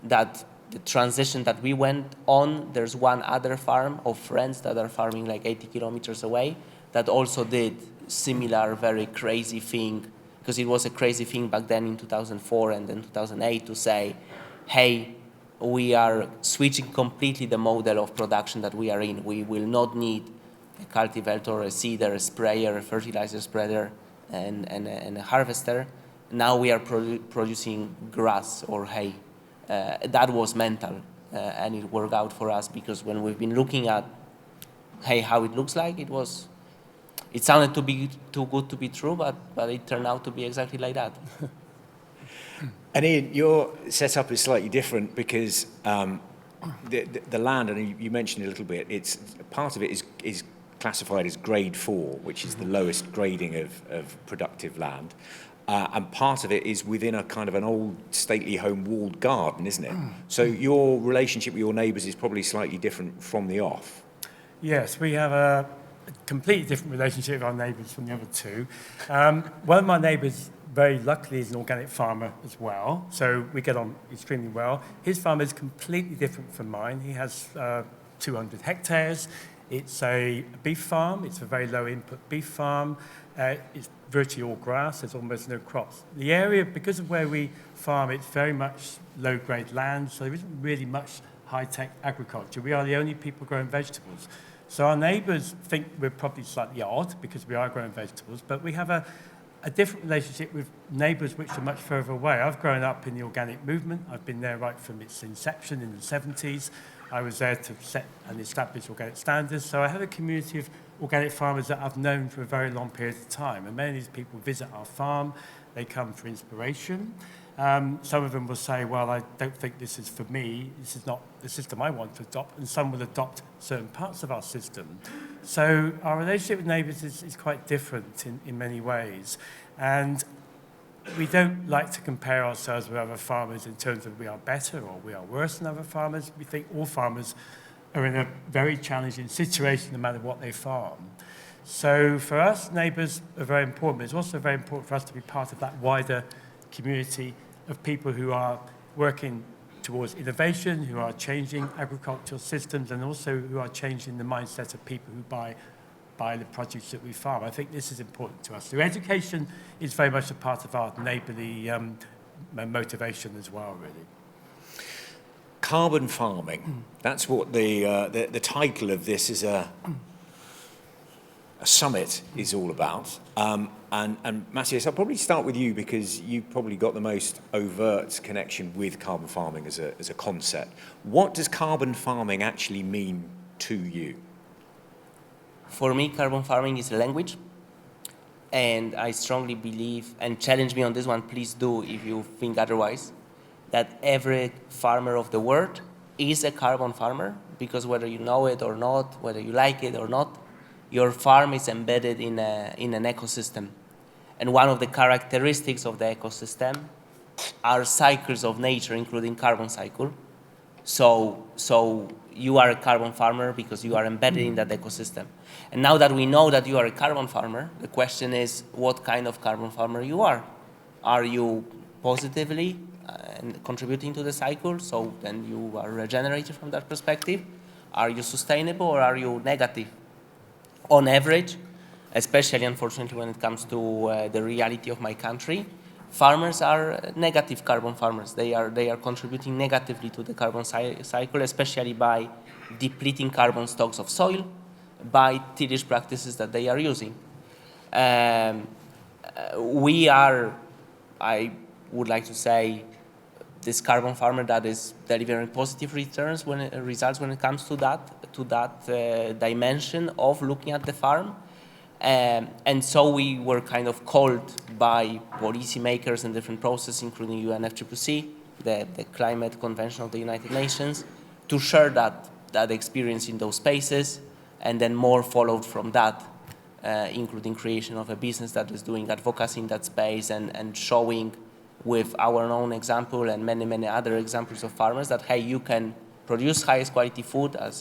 that the transition that we went on, there's one other farm of friends that are farming like 80 kilometers away that also did similar very crazy thing, because it was a crazy thing back then in 2004 and then 2008 to say, hey, we are switching completely the model of production that we are in. We will not need a cultivator, a seeder, a sprayer, a fertilizer spreader, and a harvester. Now we are producing grass or hay. That was mental. and it worked out for us, because when we've been looking at, hey, how it looks like, it sounded to be too good to be true, but it turned out to be exactly like that. And Iain, your setup is slightly different because the land, and you mentioned it a little bit, it's part of it is classified as grade 4, which is the lowest grading of productive land. And part of it is within a kind of an old stately home walled garden, isn't it? So your relationship with your neighbours is probably slightly different from the off. Yes, we have a completely different relationship with our neighbours from the other two. One of my neighbours, very luckily, is an organic farmer as well, so we get on extremely well. His farm is completely different from mine. He has 200 hectares. It's a beef farm. It's a very low input beef farm. It's virtually all grass. There's almost no crops. The area, because of where we farm, it's very much low-grade land, so there isn't really much high-tech agriculture. We are the only people growing vegetables. So our neighbours think we're probably slightly odd because we are growing vegetables, but we have a different relationship with neighbours which are much further away. I've grown up in the organic movement. I've been there right from its inception in the 70s. I was there to set and establish organic standards. So I have a community of organic farmers that I've known for a very long period of time. And many of these people visit our farm. They come for inspiration. Some of them will say, well, I don't think this is for me. This is not the system I want to adopt. And some will adopt certain parts of our system. So our relationship with neighbours is quite different in many ways. And we don't like to compare ourselves with other farmers in terms of we are better or we are worse than other farmers. We think all farmers are in a very challenging situation no matter what they farm. So for us, neighbours are very important. But it's also very important for us to be part of that wider community of people who are working towards innovation, who are changing agricultural systems, and also who are changing the mindset of people who buy the produce that we farm. I think this is important to us. So education is very much a part of our neighbourly motivation as well, really. Carbon farming, that's what the title of this is a summit is all about. And Mateusz, I'll probably start with you because you've probably got the most overt connection with carbon farming as a concept. What does carbon farming actually mean to you? For me, carbon farming is a language, and I strongly believe, and challenge me on this one, please do if you think otherwise, that every farmer of the world is a carbon farmer, because whether you know it or not, whether you like it or not, your farm is embedded in an ecosystem. And one of the characteristics of the ecosystem are cycles of nature, including carbon cycle. So you are a carbon farmer because you are embedded in that ecosystem. And now that we know that you are a carbon farmer, the question is what kind of carbon farmer you are. Are you positively contributing to the cycle, so then you are regenerated from that perspective? Are you sustainable, or are you negative? On average, especially unfortunately when it comes to the reality of my country, farmers are negative carbon farmers. They are contributing negatively to the carbon cycle, especially by depleting carbon stocks of soil, by tillage practices that they are using. We are, I would like to say, this carbon farmer that is delivering positive results when it comes to that dimension of looking at the farm. And so we were kind of called by policymakers in different processes, including UNFCCC, the Climate Convention of the United Nations, to share that experience in those spaces, and then more followed from that, including creation of a business that is doing advocacy in that space and showing with our own example and many, many other examples of farmers that, hey, you can produce highest quality food, as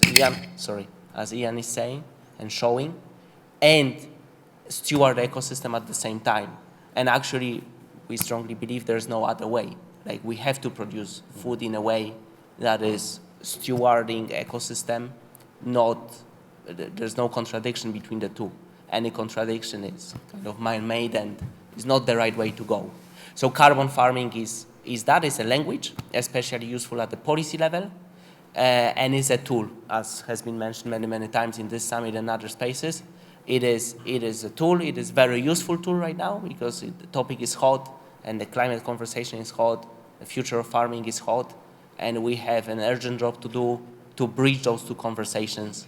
Iain is saying and showing, and steward the ecosystem at the same time. And actually, we strongly believe there's no other way. Like, we have to produce food in a way that is stewarding ecosystem, there's no contradiction between the two. Any contradiction is kind of man-made and is not the right way to go. So carbon farming is a language, especially useful at the policy level, and is a tool, as has been mentioned many, many times in this summit and other spaces. It is a tool. It is a very useful tool right now because the topic is hot and the climate conversation is hot. The future of farming is hot. and we have an urgent job to do to bridge those two conversations,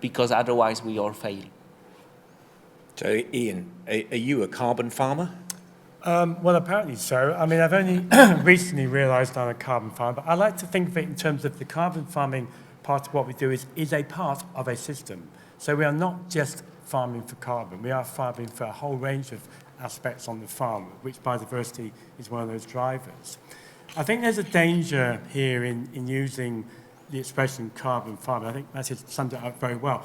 because otherwise we all fail. So, Iain, are you a carbon farmer? Well, apparently so. I mean, I've only recently realised I'm a carbon farmer, but I like to think of it in terms of the carbon farming part of what we do is a part of a system. So we are not just farming for carbon, we are farming for a whole range of aspects on the farm, which biodiversity is one of those drivers. I think there's a danger here in using the expression carbon farming. I think Mateusz summed it up very well,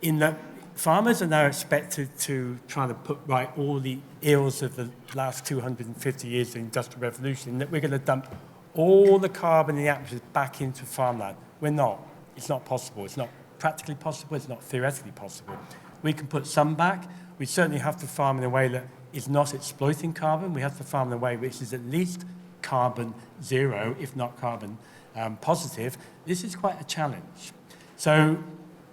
in that farmers are now expected to try to put right all the ills of the last 250 years of the Industrial Revolution, that we're going to dump all the carbon in the atmosphere back into farmland. We're not. It's not possible. It's not practically possible. It's not theoretically possible. We can put some back. We certainly have to farm in a way that is not exploiting carbon. We have to farm in a way which is at least carbon zero, if not carbon positive. This is quite a challenge. So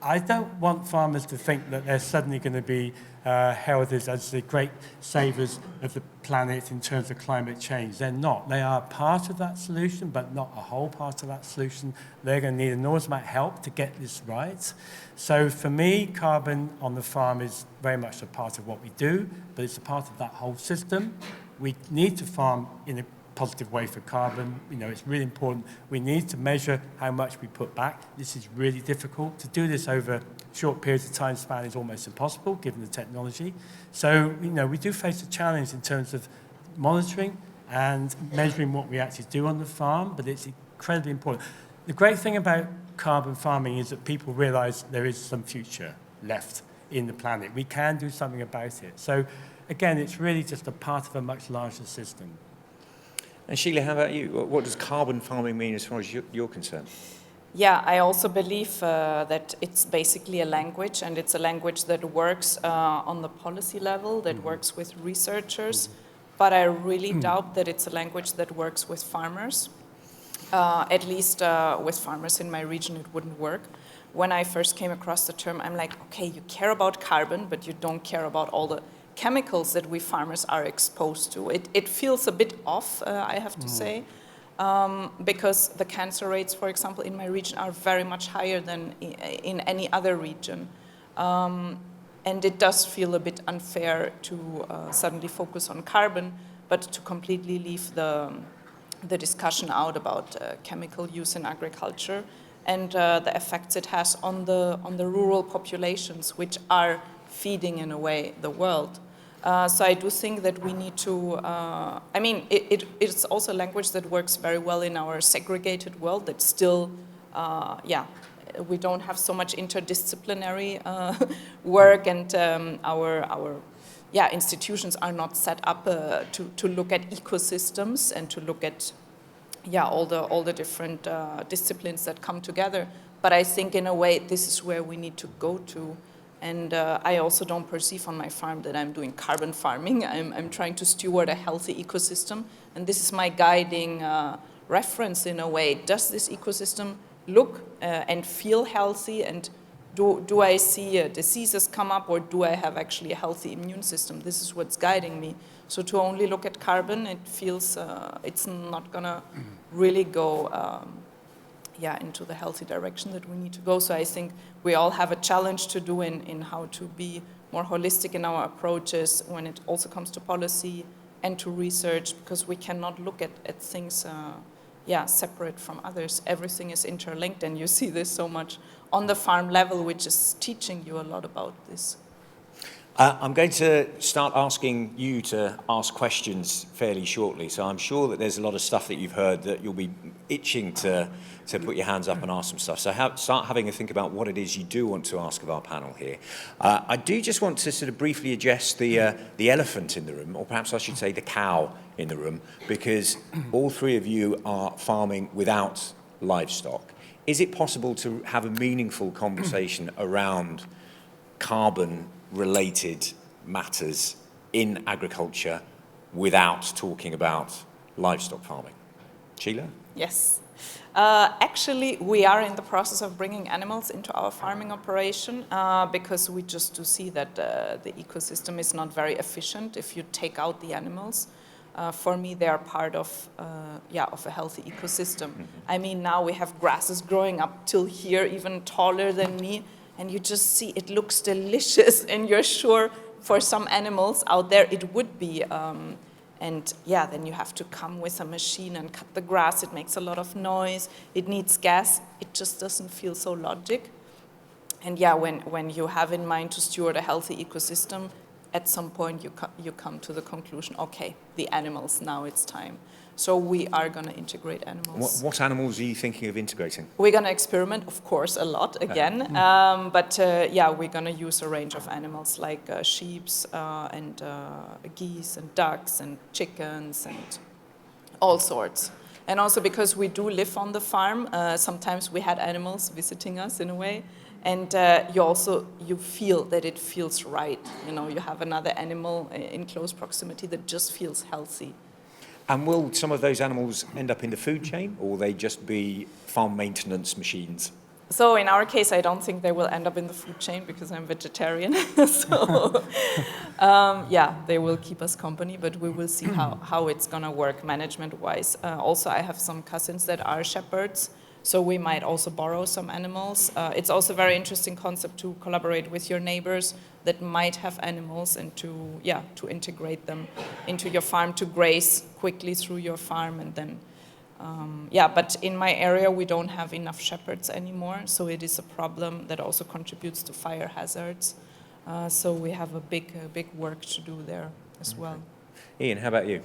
I don't want farmers to think that they're suddenly going to be held as the great savers of the planet in terms of climate change. They're not. They are part of that solution, but not a whole part of that solution. They're going to need enormous amount of help to get this right. So for me, carbon on the farm is very much a part of what we do, but it's a part of that whole system. We need to farm in a positive way for carbon. You know, it's really important. We need to measure how much we put back. This is really difficult. To do this over short periods of time span is almost impossible given the technology. So, you know, we do face a challenge in terms of monitoring and measuring what we actually do on the farm, but it's incredibly important. The great thing about carbon farming is that people realize there is some future left in the planet. We can do something about it. So, again, it's really just a part of a much larger system. And Sheila, how about you? What does carbon farming mean as far as you're concerned? Yeah, I also believe that it's basically a language, and it's a language that works on the policy level, that works with researchers, but I really doubt that it's a language that works with farmers. At least with farmers in my region, it wouldn't work. When I first came across the term, I'm like, okay, you care about carbon, but you don't care about all the chemicals that we farmers are exposed to. It feels a bit off, I have to say, because the cancer rates, for example, in my region are very much higher than in any other region. And it does feel a bit unfair to suddenly focus on carbon, but to completely leave the discussion out about chemical use in agriculture and the effects it has on the rural populations, which are feeding, in a way, the world. So I do think that we need to, I mean, it's also a language that works very well in our segregated world that still, we don't have so much interdisciplinary work, and our institutions are not set up to look at ecosystems and to look at all the different disciplines that come together. But I think in a way this is where we need to go to. And I also don't perceive on my farm that I'm doing carbon farming. I'm trying to steward a healthy ecosystem. And this is my guiding reference in a way. Does this ecosystem look and feel healthy? And do I see diseases come up, or do I have actually a healthy immune system? This is what's guiding me. So to only look at carbon, it feels it's not going to really go into the healthy direction that we need to go. So I think we all have a challenge to do in how to be more holistic in our approaches when it also comes to policy and to research, because we cannot look at things separate from others. Everything is interlinked, and you see this so much on the farm level, which is teaching you a lot about this. I'm going to start asking you to ask questions fairly shortly. So I'm sure that there's a lot of stuff that you've heard that you'll be itching to put your hands up and ask some stuff. So start having a think about what it is you do want to ask of our panel here. I do just want to sort of briefly address the elephant in the room, or perhaps I should say the cow in the room, because all three of you are farming without livestock. Is it possible to have a meaningful conversation around carbon-related matters in agriculture without talking about livestock farming? Sheila? Yes. Actually, we are in the process of bringing animals into our farming operation because we just do see that the ecosystem is not very efficient if you take out the animals. for me, they are part of a healthy ecosystem. I mean, now we have grasses growing up till here, even taller than me, and you just see it looks delicious, and you're sure for some animals out there it would be. And yeah, then you have to come with a machine and cut the grass. It makes a lot of noise. It needs gas. It just doesn't feel so logic. And yeah, when you have in mind to steward a healthy ecosystem, at some point you come to the conclusion, okay, the animals, now it's time. So we are going to integrate animals. What animals are you thinking of integrating? We're going to experiment, of course, a lot again. But we're going to use a range of animals like sheep and geese and ducks and chickens and all sorts. And also because we do live on the farm, sometimes we had animals visiting us in a way. And you feel that it feels right. You know, you have another animal in close proximity that just feels healthy. And will some of those animals end up in the food chain, or will they just be farm maintenance machines? So in our case, I don't think they will end up in the food chain because I'm vegetarian. So they will keep us company, but we will see how it's going to work management-wise. Also, I have some cousins that are shepherds, so we might also borrow some animals. It's also a very interesting concept to collaborate with your neighbors that might have animals and to integrate them into your farm, to graze quickly through your farm. And then, but in my area, we don't have enough shepherds anymore, so it is a problem that also contributes to fire hazards. So we have a big work to do there as well. Ian, how about you?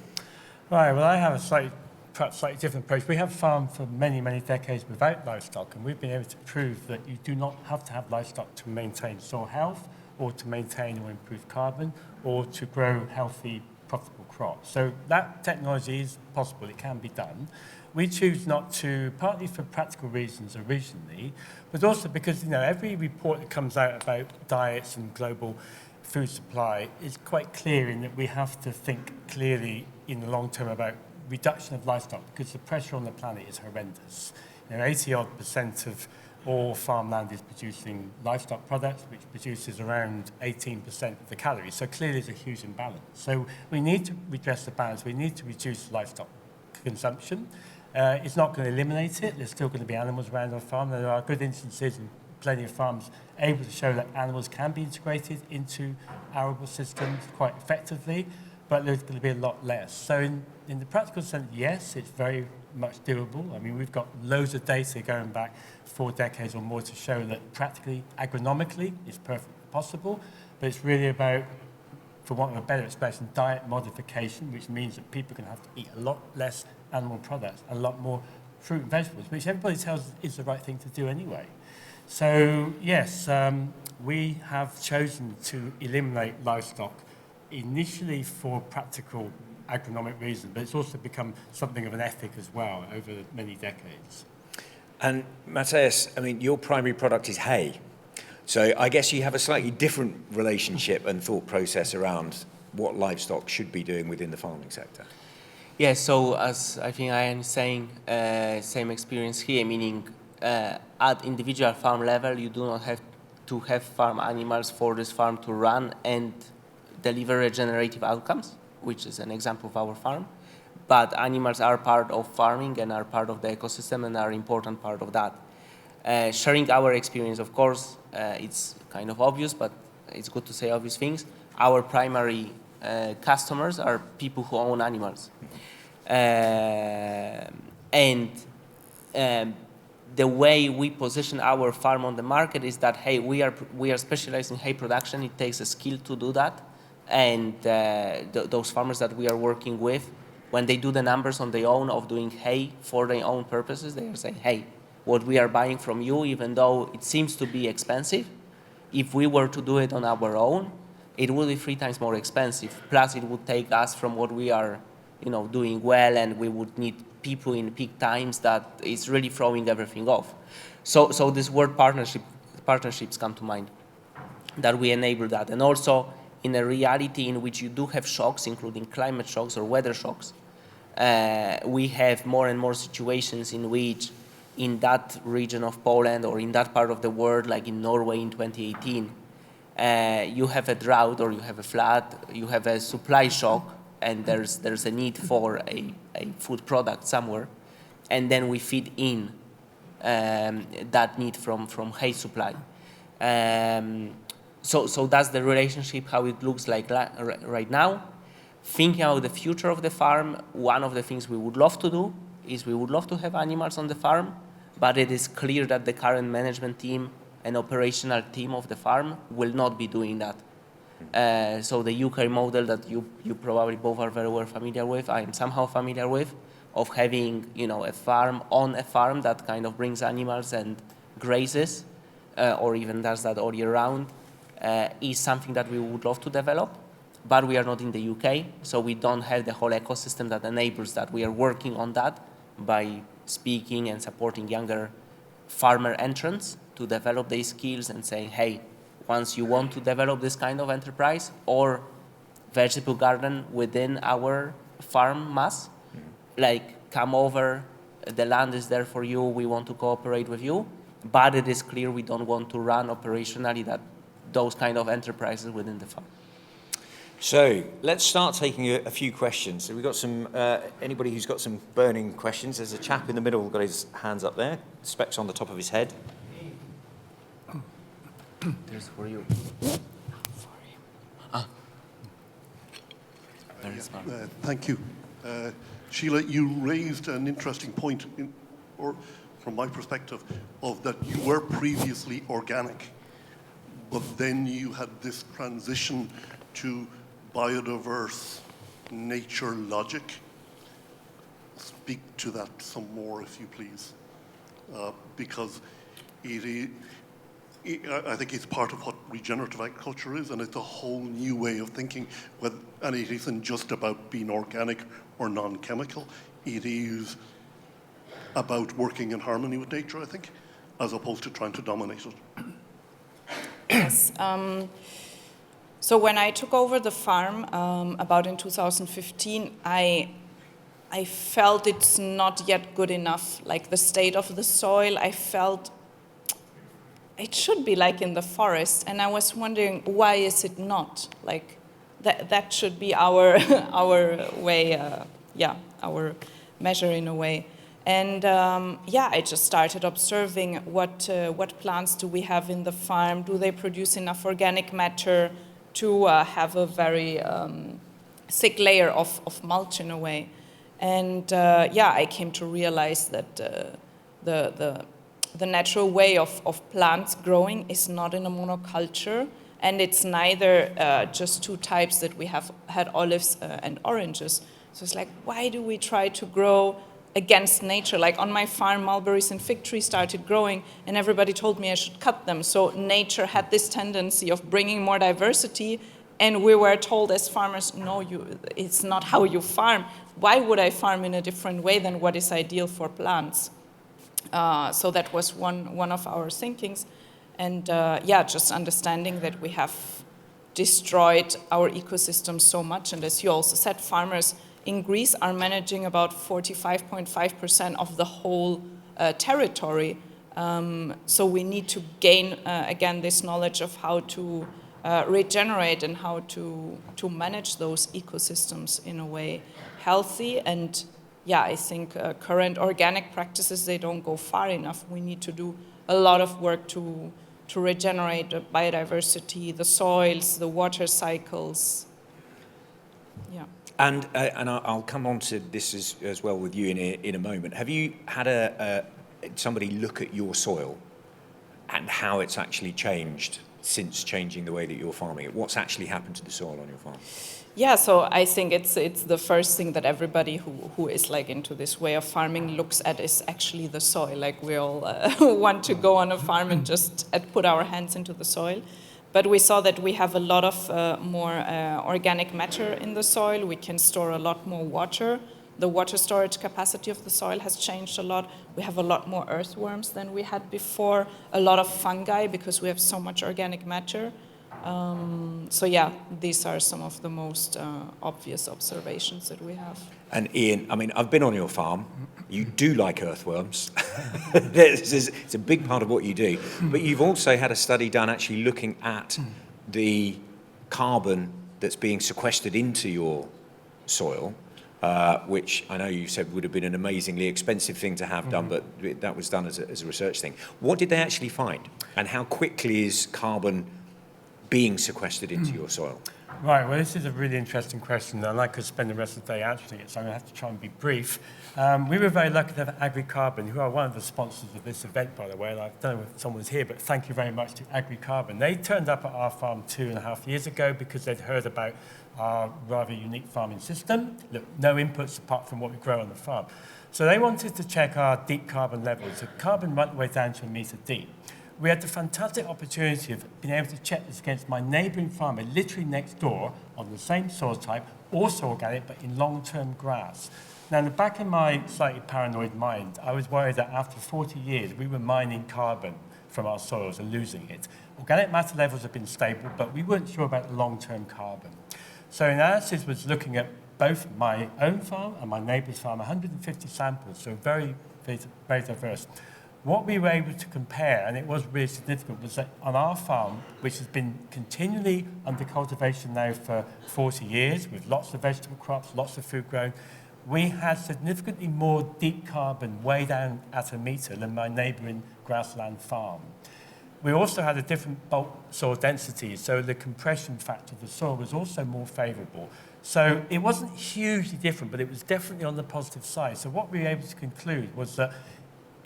Right, well, I have a perhaps slightly different approach. We have farmed for many, many decades without livestock, and we've been able to prove that you do not have to have livestock to maintain soil health, or to maintain or improve carbon, or to grow healthy, profitable crops. So that technology is possible, it can be done. We choose not to, partly for practical reasons originally, but also because every report that comes out about diets and global food supply is quite clear in that we have to think clearly in the long term about reduction of livestock, because the pressure on the planet is horrendous. 80-odd% of all farmland is producing livestock products, which produces around 18% of the calories. So clearly there's a huge imbalance. So we need to redress the balance. We need to reduce livestock consumption. It's not going to eliminate it. There's still going to be animals around our farm. There are good instances in plenty of farms able to show that animals can be integrated into arable systems quite effectively, but there's going to be a lot less. So in the practical sense, yes, it's very much doable. I mean, we've got loads of data going back 4 decades or more to show that practically, agronomically, it's perfectly possible, but it's really about, for want of a better expression, diet modification, which means that people can have to eat a lot less animal products, a lot more fruit and vegetables, which everybody tells us is the right thing to do anyway. So, yes, we have chosen to eliminate livestock initially for practical agronomic reasons, but it's also become something of an ethic as well over many decades. And Mateusz, I mean, your primary product is hay. So I guess you have a slightly different relationship and thought process around what livestock should be doing within the farming sector. Yeah, so as I think I am saying, same experience here, meaning at individual farm level, you do not have to have farm animals for this farm to run and deliver regenerative outcomes, which is an example of our farm. But animals are part of farming and are part of the ecosystem and are an important part of that. Sharing our experience, of course, it's kind of obvious, but it's good to say obvious things. Our primary customers are people who own animals. And the way we position our farm on the market is that, hey, we are specialized in hay production. It takes a skill to do that. And those farmers that we are working with, when they do the numbers on their own of doing hay for their own purposes, they are saying, hey, what we are buying from you, even though it seems to be expensive, if we were to do it on our own, it would be 3 times more expensive. Plus, it would take us from what we are, doing well, and we would need people in peak times that is really throwing everything off. So this word partnerships come to mind, that we enable that. And also, in a reality in which you do have shocks, including climate shocks or weather shocks, we have more and more situations in which in that region of Poland or in that part of the world, like in Norway in 2018, you have a drought or you have a flood, you have a supply shock, and there's a need for a food product somewhere, and then we feed in that need from hay supply. So that's the relationship, how it looks like right now. Thinking about the future of the farm, one of the things we would love to do is we would love to have animals on the farm, but it is clear that the current management team and operational team of the farm will not be doing that. So the UK model that you probably both are very well familiar with, I am somehow familiar with, of having a farm on a farm that kind of brings animals and grazes, or even does that all year round, is something that we would love to develop. But we are not in the UK, so we don't have the whole ecosystem that enables that. We are working on that by speaking and supporting younger farmer entrants to develop their skills and saying, hey, once you want to develop this kind of enterprise or vegetable garden within our farm mass, like come over, the land is there for you, we want to cooperate with you, but it is clear we don't want to run operationally those kind of enterprises within the farm. So let's start taking a few questions. So we've got some, anybody who's got some burning questions. There's a chap in the middle who's got his hands up there, specs on the top of his head. There's for you. Thank you. Sheila, you raised an interesting point, from my perspective, of that you were previously organic, but then you had this transition to biodiverse nature logic. Speak to that some more, if you please, because I think it's part of what regenerative agriculture is, and it's a whole new way of thinking, and it isn't just about being organic or non-chemical. It is about working in harmony with nature, I think, as opposed to trying to dominate it. Yes. So when I took over the farm, about in 2015, I felt it's not yet good enough. Like the state of the soil, I felt it should be like in the forest, and I was wondering, why is it not? Like that should be our way, our measure in a way. And I just started observing what plants do we have in the farm? Do they produce enough organic matter to have a very thick layer of mulch in a way? And I came to realize that the natural way of plants growing is not in a monoculture, and it's neither just two types that we have had olives and oranges. So it's like, why do we try to grow against nature? Like on my farm, mulberries and fig trees started growing, and everybody told me I should cut them. So nature had this tendency of bringing more diversity, and we were told as farmers, no, it's not how you farm. Why would I farm in a different way than what is ideal for plants? So that was one of our thinkings. And just understanding that we have destroyed our ecosystem so much. And as you also said, farmers in Greece are managing about 45.5% of the whole territory. So we need to gain, again, this knowledge of how to regenerate and how to manage those ecosystems in a way healthy. And I think current organic practices, they don't go far enough. We need to do a lot of work to regenerate the biodiversity, the soils, the water cycles. Yeah. And I'll come on to this as well with you in a moment. Have you had somebody look at your soil and how it's actually changed since changing the way that you're farming it? What's actually happened to the soil on your farm? Yeah, so I think it's the first thing that everybody who is like into this way of farming looks at is actually the soil. Like we all want to go on a farm and just put our hands into the soil. But we saw that we have a lot of more organic matter in the soil. We can store a lot more water. The water storage capacity of the soil has changed a lot. We have a lot more earthworms than we had before. A lot of fungi because we have so much organic matter. These are some of the most obvious observations that we have. And Iain, I mean, I've been on your farm. You do like earthworms. It's a big part of what you do. But you've also had a study done actually looking at the carbon that's being sequestered into your soil, which I know you said would have been an amazingly expensive thing to have done, but that was done as a research thing. What did they actually find? And how quickly is carbon being sequestered into your soil? Right, well, this is a really interesting question, and I could spend the rest of the day answering it, so I'm going to have to try and be brief. We were very lucky to have AgriCarbon, who are one of the sponsors of this event, by the way, and I don't know if someone's here, but thank you very much to AgriCarbon. They turned up at our farm 2.5 years ago because they'd heard about our rather unique farming system. Look, no inputs apart from what we grow on the farm. So they wanted to check our deep carbon levels. The carbon went way down to 1 metre deep. We had the fantastic opportunity of being able to check this against my neighbouring farmer, literally next door, on the same soil type, also organic, but in long-term grass. Now, in the back of my slightly paranoid mind, I was worried that after 40 years, we were mining carbon from our soils and losing it. Organic matter levels have been stable, but we weren't sure about the long-term carbon. So analysis was looking at both my own farm and my neighbour's farm, 150 samples, so very, very, very diverse. What we were able to compare, and it was really significant, was that on our farm, which has been continually under cultivation now for 40 years, with lots of vegetable crops, lots of food grown, we had significantly more deep carbon way down at 1 metre than my neighbouring grassland farm. We also had a different bulk soil density, so the compression factor of the soil was also more favourable. So it wasn't hugely different, but it was definitely on the positive side. So what we were able to conclude was that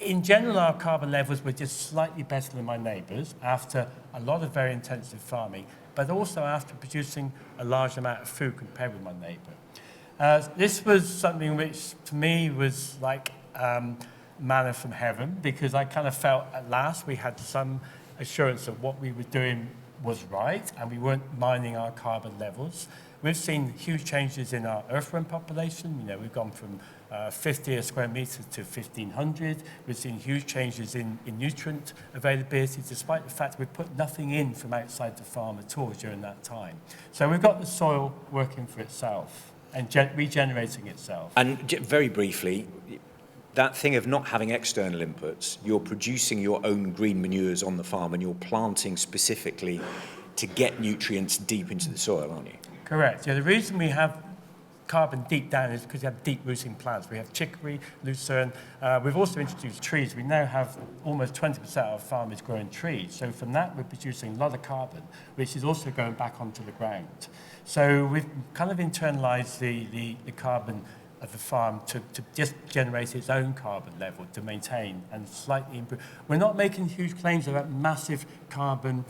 in general, our carbon levels were just slightly better than my neighbours after a lot of very intensive farming, but also after producing a large amount of food compared with my neighbour. This was something which, to me, was like manna from heaven, because I kind of felt at last we had some assurance that what we were doing was right and we weren't mining our carbon levels. We've seen huge changes in our earthworm population. You know, we've gone from 50 a square metre to 1,500. We've seen huge changes in nutrient availability, despite the fact we've put nothing in from outside the farm at all during that time. So we've got the soil working for itself and regenerating itself. And very briefly, that thing of not having external inputs, you're producing your own green manures on the farm and you're planting specifically to get nutrients deep into the soil, aren't you? Correct. Yeah, the reason we have carbon deep down is because we have deep rooting plants. We have chicory, lucerne. We've also introduced trees. We now have almost 20% of our farm is growing trees. So from that, we're producing a lot of carbon, which is also going back onto the ground. So we've kind of internalized the carbon of the farm to just generate its own carbon level to maintain and slightly improve. We're not making huge claims about massive carbon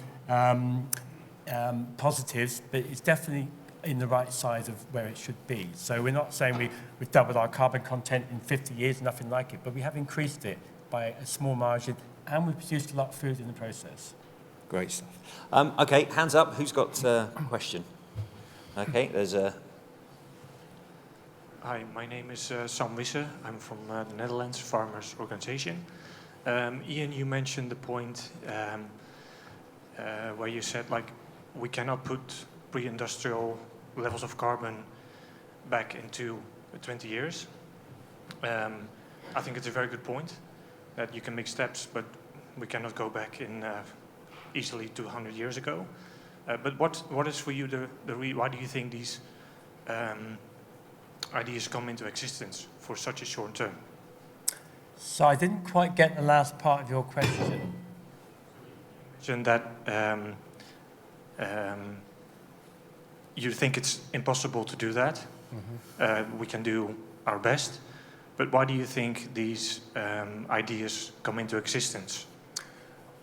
positives, but it's definitely in the right size of where it should be. So we're not saying we've doubled our carbon content in 50 years, nothing like it, but we have increased it by a small margin, and we've produced a lot of food in the process. Great stuff. Okay, hands up. Who's got a question? Okay, there's a... Hi, my name is Sam Wisse. I'm from the Netherlands Farmers Organization. Iain, you mentioned the point where you said, like, we cannot put pre-industrial levels of carbon back into 20 years. I think it's a very good point that you can make steps, but we cannot go back in easily 200 years ago. But what is for you why do you think these ideas come into existence for such a short term? So I didn't quite get the last part of your question. That you think it's impossible to do that. Mm-hmm. We can do our best, but why do you think these ideas come into existence?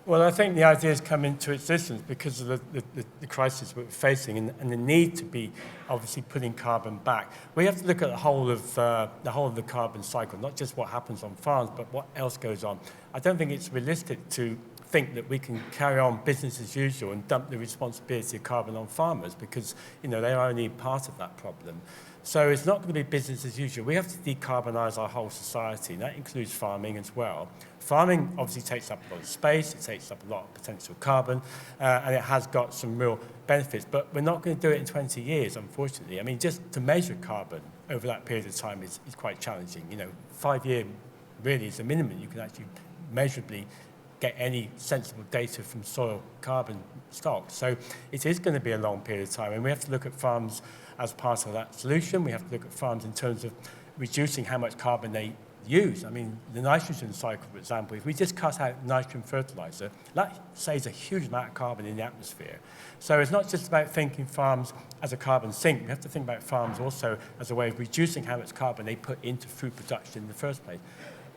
Well, I think the ideas come into existence because of the crisis we're facing and the need to be obviously putting carbon back. We have to look at the whole of the carbon cycle, not just what happens on farms, but what else goes on. I don't think it's realistic to think that we can carry on business as usual and dump the responsibility of carbon on farmers because, you know, they are only part of that problem. So it's not going to be business as usual. We have to decarbonise our whole society, and that includes farming as well. Farming obviously takes up a lot of space, it takes up a lot of potential carbon, and it has got some real benefits, but we're not going to do it in 20 years, unfortunately. I mean, just to measure carbon over that period of time is quite challenging. You know, 5 years really is the minimum you can actually measurably get any sensible data from soil carbon stocks. So it is going to be a long period of time, and we have to look at farms as part of that solution. We have to look at farms in terms of reducing how much carbon they use. I mean, the nitrogen cycle, for example, if we just cut out nitrogen fertilizer, that saves a huge amount of carbon in the atmosphere. So it's not just about thinking farms as a carbon sink. We have to think about farms also as a way of reducing how much carbon they put into food production in the first place.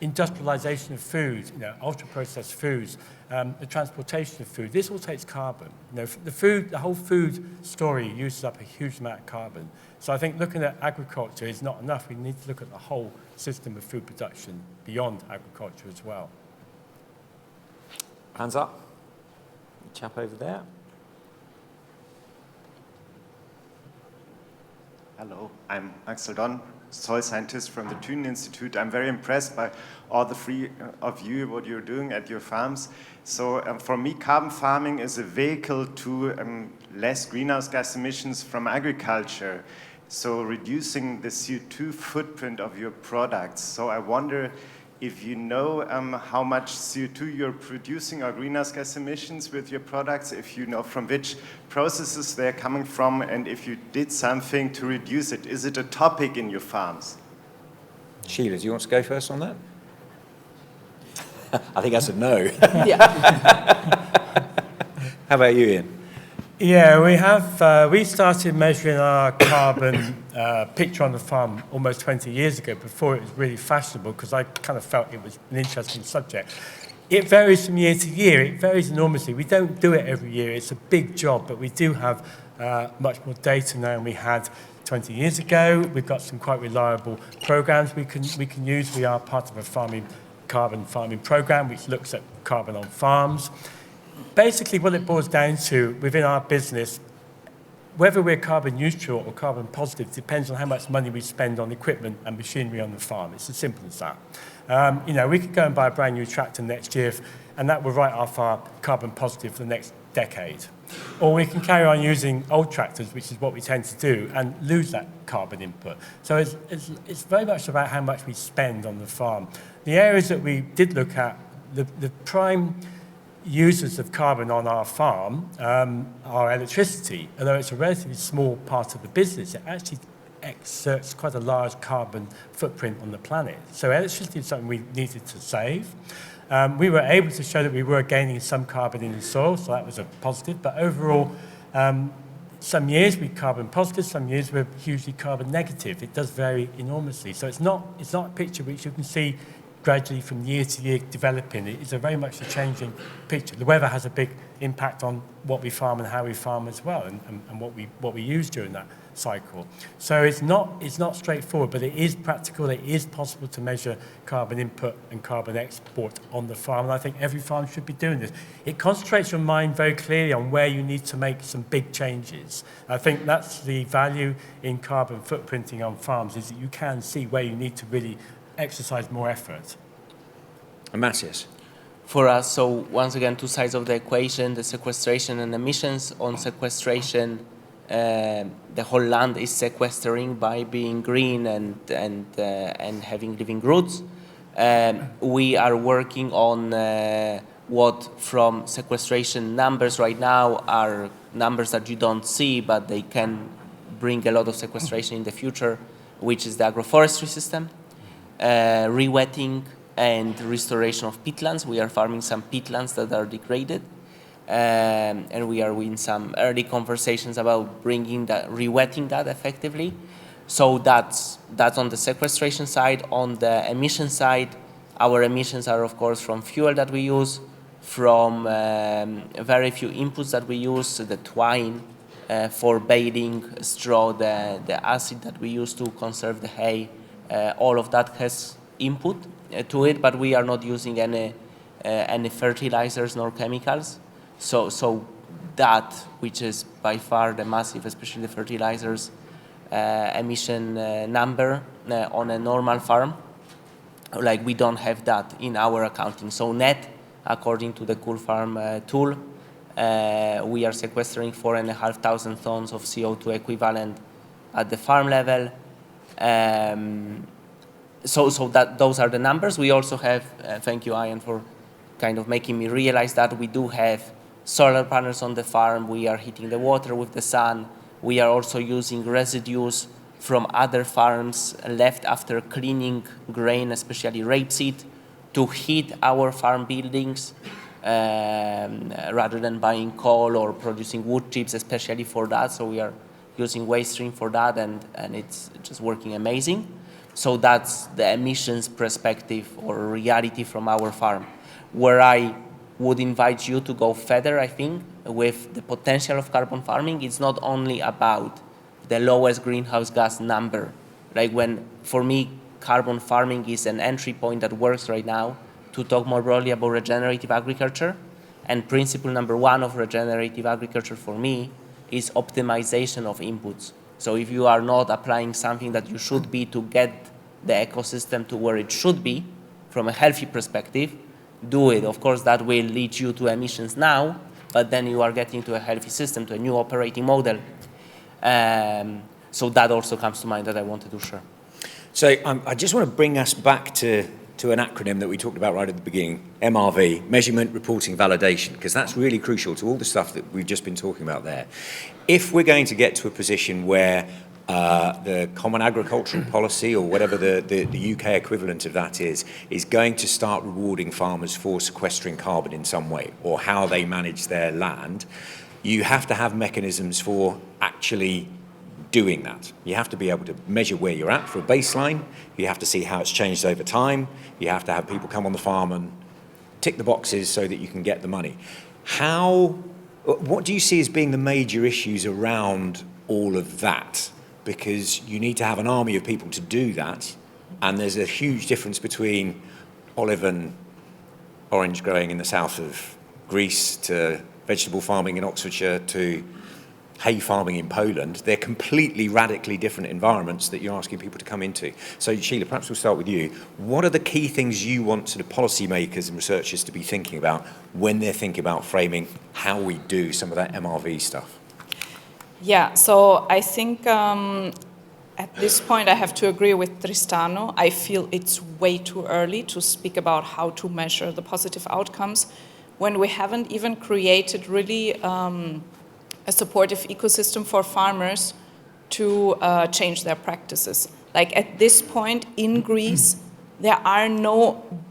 Industrialization of food, ultra-processed foods, the transportation of food, this all takes carbon. The whole food story uses up a huge amount of carbon. So I think looking at agriculture is not enough. We need to look at the whole system of food production beyond agriculture as well. Hands up. Chap over there. Hello, I'm Axel Don, soil scientist from the Thünen Institute. I'm very impressed by all the three of you, what you're doing at your farms. So for me, carbon farming is a vehicle to less greenhouse gas emissions from agriculture. So reducing the CO2 footprint of your products. So I wonder if you know how much CO2 you're producing or greenhouse gas emissions with your products, if you know from which processes they're coming from, and if you did something to reduce it. Is it a topic in your farms? Sheila, do you want to go first on that? I think that's a no. Yeah. How about you, Ian? Yeah, we have. We started measuring our carbon picture on the farm almost 20 years ago, before it was really fashionable, because I kind of felt it was an interesting subject. It varies from year to year. It varies enormously. We don't do it every year. It's a big job, but we do have much more data now than we had 20 years ago. We've got some quite reliable programs we can use. We are part of a carbon farming program, which looks at carbon on farms. Basically, what it boils down to within our business, whether we're carbon neutral or carbon positive depends on how much money we spend on equipment and machinery on the farm. It's as simple as that. We could go and buy a brand new tractor next year, and that will write off our carbon positive for the next decade. Or we can carry on using old tractors, which is what we tend to do, and lose that carbon input. So it's very much about how much we spend on the farm. The areas that we did look at, the prime users of carbon on our farm are electricity. Although it's a relatively small part of the business, it actually exerts quite a large carbon footprint on the planet. So electricity is something we needed to save. We were able to show that we were gaining some carbon in the soil, so that was a positive. But overall, some years we're carbon positive, some years we're hugely carbon negative. It does vary enormously. So it's not a picture which you can see gradually from year to year developing. It's a very much a changing picture. The weather has a big impact on what we farm and how we farm as well, and what we use during that cycle. So it's not straightforward, but it is practical. It is possible to measure carbon input and carbon export on the farm, and I think every farm should be doing this. It concentrates your mind very clearly on where you need to make some big changes. I think that's the value in carbon footprinting on farms, is that you can see where you need to really exercise more effort. And Mateusz? For us, so once again, two sides of the equation, the sequestration and emissions. On sequestration, the whole land is sequestering by being green and having living roots. We are working on what from sequestration numbers right now are numbers that you don't see, but they can bring a lot of sequestration in the future, which is the agroforestry system. Rewetting and restoration of peatlands. We are farming some peatlands that are degraded, and we are in some early conversations about bringing that, rewetting that effectively. So that's on the sequestration side. On the emission side, our emissions are of course from fuel that we use, from very few inputs that we use, the twine for baling, straw, the acid that we use to conserve the hay. All of that has input to it, but we are not using any fertilizers nor chemicals. So that, which is by far the massive, especially the fertilizers emission number on a normal farm, like we don't have that in our accounting. So net, according to the Cool Farm tool, we are sequestering 4,500 tons of CO2 equivalent at the farm level. So that those are the numbers. We also have, thank you, Iain, for kind of making me realize that we do have solar panels on the farm, we are heating the water with the sun, we are also using residues from other farms left after cleaning grain, especially rapeseed, to heat our farm buildings rather than buying coal or producing wood chips, especially for that. So we are using waste stream for that, and it's just working amazing. So that's the emissions perspective or reality from our farm. Where I would invite you to go further, I think, with the potential of carbon farming, it's not only about the lowest greenhouse gas number. Like for me, carbon farming is an entry point that works right now to talk more broadly about regenerative agriculture. And principle number one of regenerative agriculture for me is optimization of inputs. So if you are not applying something that you should be to get the ecosystem to where it should be from a healthy perspective, do it. Of course, that will lead you to emissions now, but then you are getting to a healthy system, to a new operating model. So that also comes to mind that I wanted to share. So I just want to bring us back to an acronym that we talked about right at the beginning, MRV, Measurement, Reporting, Validation, because that's really crucial to all the stuff that we've just been talking about there. If we're going to get to a position where the Common Agricultural Policy, or whatever the UK equivalent of that is going to start rewarding farmers for sequestering carbon in some way, or how they manage their land, you have to have mechanisms for actually doing that. You have to be able to measure where you're at for a baseline. You have to see how it's changed over time. You have to have people come on the farm and tick the boxes so that you can get the money. What do you see as being the major issues around all of that? Because you need to have an army of people to do that, and there's a huge difference between olive and orange growing in the south of Greece to vegetable farming in Oxfordshire to hay farming in Poland. They're completely radically different environments that you're asking people to come into. So Sheila, perhaps we'll start with you. What are the key things you want sort of policymakers and researchers to be thinking about when they're thinking about framing how we do some of that MRV stuff? Yeah, so I think at this point I have to agree with Tristano. I feel it's way too early to speak about how to measure the positive outcomes when we haven't even created really a supportive ecosystem for farmers to change their practices. Like at this point in Greece, there are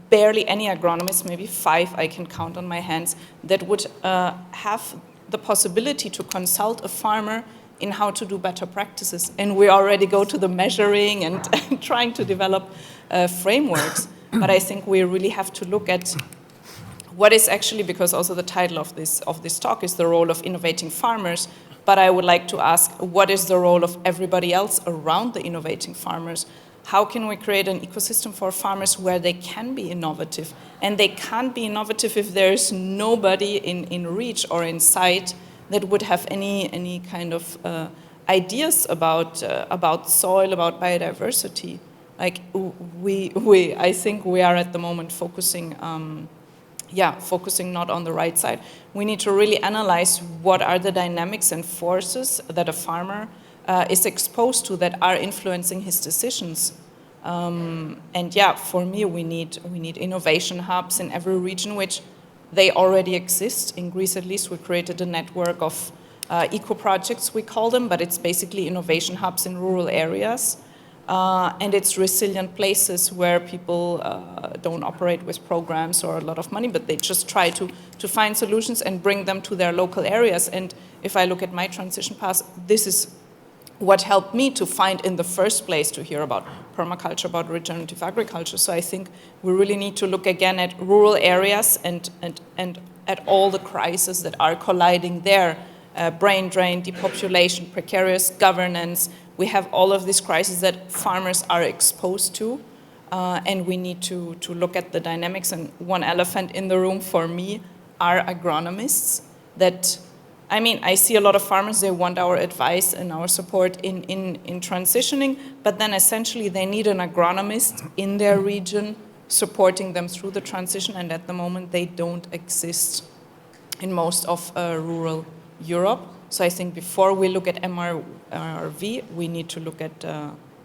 barely any agronomists, maybe 5 I can count on my hands, that would have the possibility to consult a farmer in how to do better practices. And we already go to the measuring and trying to develop frameworks. But I think we really have to look at what is actually, because also the title of this talk is the role of innovating farmers, but I would like to ask, what is the role of everybody else around the innovating farmers? How can we create an ecosystem for farmers where they can be innovative? And they can't be innovative if there's nobody in reach or in sight that would have any kind of ideas about soil, about biodiversity. Like I think we are at the moment focusing not on the right side. We need to really analyze what are the dynamics and forces that a farmer is exposed to that are influencing his decisions. For me, we need innovation hubs in every region, which they already exist. In Greece, at least, we created a network of eco-projects, we call them, but it's basically innovation hubs in rural areas. And it's resilient places where people don't operate with programs or a lot of money, but they just try to find solutions and bring them to their local areas. And if I look at my transition path, this is what helped me to find in the first place to hear about permaculture, about regenerative agriculture. So I think we really need to look again at rural areas and at all the crises that are colliding there. Brain drain, depopulation, precarious governance. We have all of these crises that farmers are exposed to, and we need to look at the dynamics. And one elephant in the room for me are agronomists that, I see a lot of farmers, they want our advice and our support in transitioning, but then essentially they need an agronomist in their region supporting them through the transition, and at the moment they don't exist in most of rural Europe. So I think before we look at MRV, we need to look at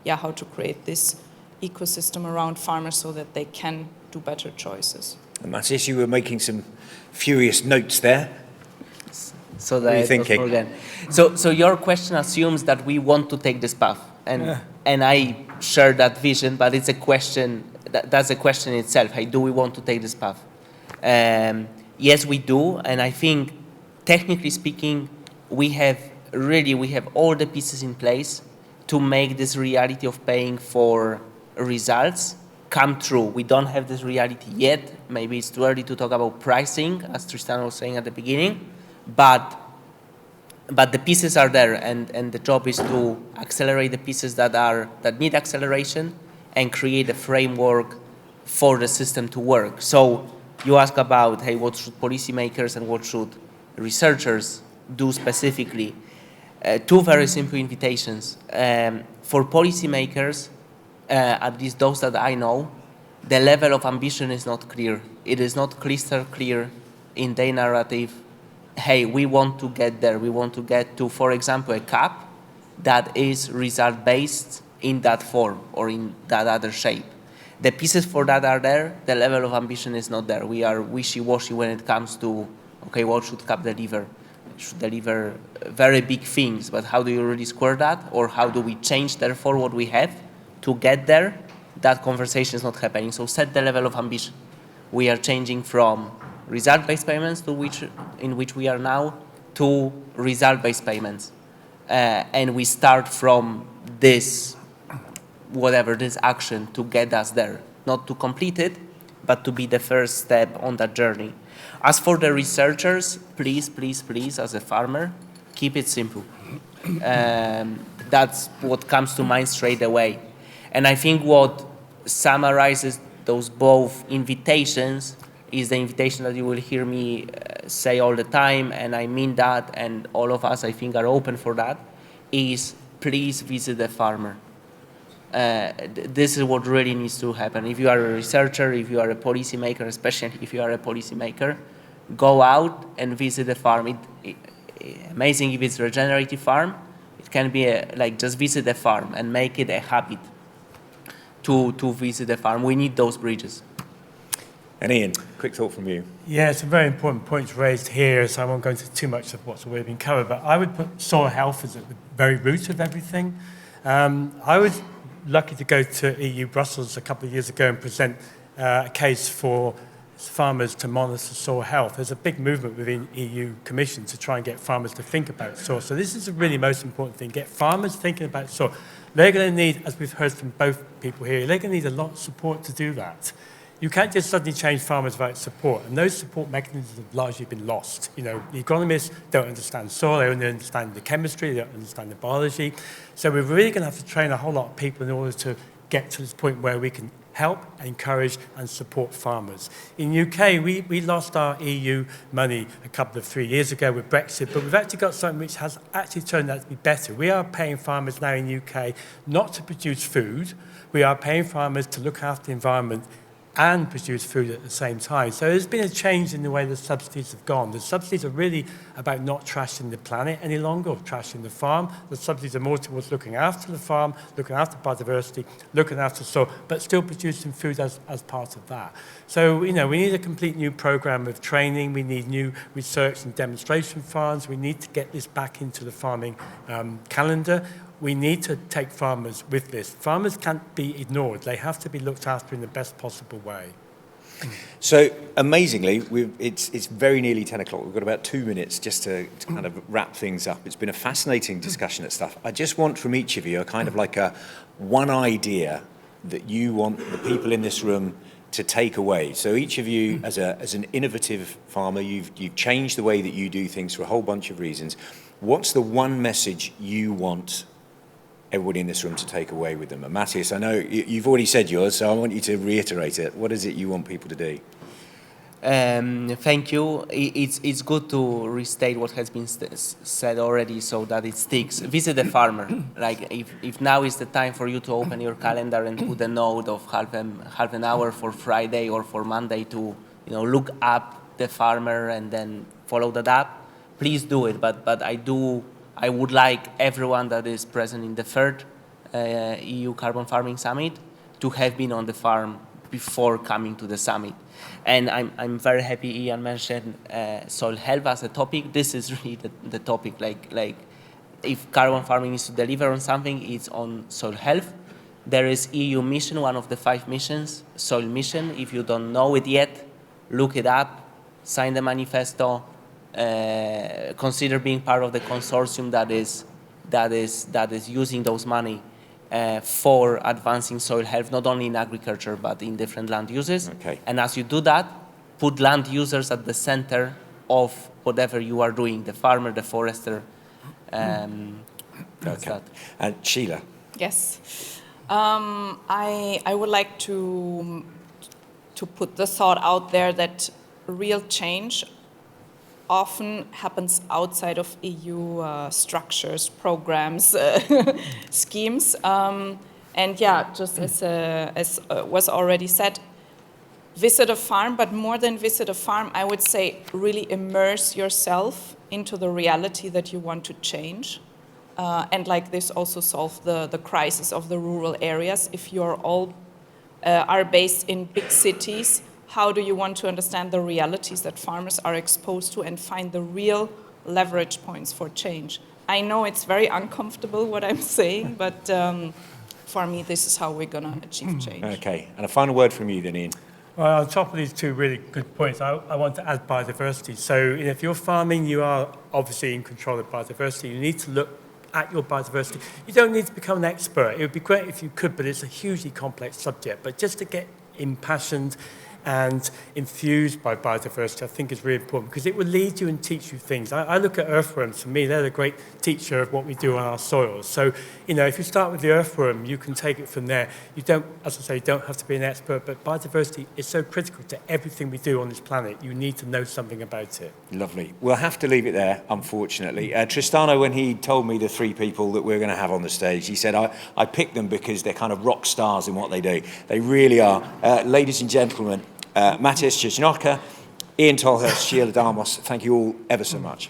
how to create this ecosystem around farmers so that they can do better choices. Mateusz, you were making some furious notes there. So What are you that thinking? again. So your question assumes that we want to take this path, and I share that vision, but it's a question. That's a question itself. Hey, do we want to take this path? Yes, we do, and I think, technically speaking, we have all the pieces in place to make this reality of paying for results come true. We don't have this reality yet. Maybe it's too early to talk about pricing, as Tristano was saying at the beginning, but the pieces are there, and the job is to accelerate the pieces that need acceleration and create a framework for the system to work. So you ask about, hey, what should policymakers and what should researchers do specifically? Two very simple invitations. For policymakers, at least those that I know, the level of ambition is not clear. It is not crystal clear in their narrative. Hey, we want to get there. We want to get to, for example, a cap that is result-based in that form or in that other shape. The pieces for that are there. The level of ambition is not there. We are wishy-washy when it comes to, okay, what should cap deliver? It should deliver very big things, but how do you really square that? Or how do we change, therefore, what we have to get there? That conversation is not happening. So set the level of ambition. We are changing from result-based payments in which we are now to result-based payments. And we start from this action to get us there. Not to complete it, but to be the first step on that journey. As for the researchers, please, as a farmer, keep it simple. That's what comes to mind straight away. And I think what summarizes those both invitations is the invitation that you will hear me say all the time, and I mean that, and all of us, I think, are open for that, is please visit the farmer. This is what really needs to happen. If you are a researcher, if you are a policymaker, especially if you are a policymaker, go out and visit the farm. Amazing if it's a regenerative farm. It can be just visit the farm and make it a habit to visit the farm. We need those bridges. And Iain, quick thought from you. Yeah, it's a very important point raised here, so I won't go into too much of what's already been covered, but I would put soil health as at the very root of everything. I was lucky to go to EU Brussels a couple of years ago and present a case for farmers to monitor soil health. There's a big movement within EU Commission to try and get farmers to think about soil. So this is the really most important thing, get farmers thinking about soil. They're going to need, as we've heard from both people here, they're going to need a lot of support to do that. You can't just suddenly change farmers without support, and those support mechanisms have largely been lost. You know, the economists don't understand soil, they don't understand the chemistry, they don't understand the biology. So we're really going to have to train a whole lot of people in order to get to this point where we can help, encourage and support farmers. In the UK, we lost our EU money a couple of 3 years ago with Brexit, but we've actually got something which has actually turned out to be better. We are paying farmers now in the UK not to produce food, we are paying farmers to look after the environment and produce food at the same time. So there's been a change in the way the subsidies have gone. The subsidies are really about not trashing the planet any longer or trashing the farm. The subsidies are more towards looking after the farm, looking after biodiversity, looking after soil, but still producing food as part of that. So, you know, we need a complete new program of training. We need new research and demonstration farms. We need to get this back into the farming calendar. We need to take farmers with this. Farmers can't be ignored. They have to be looked after in the best possible way. So, amazingly, it's very nearly 10 o'clock. We've got about 2 minutes just to kind of wrap things up. It's been a fascinating discussion at stuff. I just want from each of you a kind of like one idea that you want the people in this room to take away. So each of you, as an innovative farmer, you've changed the way that you do things for a whole bunch of reasons. What's the one message you want everybody in this room to take away with them? And Mateusz, I know you've already said yours, so I want you to reiterate it. What is it you want people to do? Thank you. It's good to restate what has been said already so that it sticks. Visit the farmer. Like if now is the time for you to open your calendar and put a note of half an hour for Friday or for Monday to look up the farmer and then follow that up, please do it. But I would like everyone that is present in the third EU Carbon Farming Summit to have been on the farm before coming to the summit. And I'm very happy Iain mentioned soil health as a topic. This is really the topic. Like if carbon farming is to deliver on something, it's on soil health. There is EU mission, one of the 5 missions, soil mission. If you don't know it yet, look it up, sign the manifesto, consider being part of the consortium that is using those money for advancing soil health, not only in agriculture, but in different land uses. Okay. And as you do that, put land users at the center of whatever you are doing, the farmer, the forester. That's that. And Sheila. Yes. I would like to put the thought out there that real change often happens outside of EU structures, programs, schemes. And yeah, just as was already said, visit a farm, but more than visit a farm, I would say really immerse yourself into the reality that you want to change. And like this also solve the crisis of the rural areas. If you're all are based in big cities, how do you want to understand the realities that farmers are exposed to and find the real leverage points for change? I know it's very uncomfortable what I'm saying, but for me, this is how we're going to achieve change. Okay, and a final word from you then, Iain. Well, on top of these 2 really good points, I want to add biodiversity. So if you're farming, you are obviously in control of biodiversity. You need to look at your biodiversity. You don't need to become an expert. It would be great if you could, but it's a hugely complex subject. But just to get impassioned and infused by biodiversity, I think is really important because it will lead you and teach you things. I look at earthworms. For me, they're a great teacher of what we do on our soils. So, if you start with the earthworm, you can take it from there. You don't, as I say, don't have to be an expert, but biodiversity is so critical to everything we do on this planet. You need to know something about it. Lovely. We'll have to leave it there, unfortunately. Tristano, when he told me the 3 people that we're going to have on the stage, he said, I picked them because they're kind of rock stars in what they do. They really are. Ladies and gentlemen, Mateusz Ciasnocha, Iain Tolhurst, Sheila Darmos, thank you all ever so much.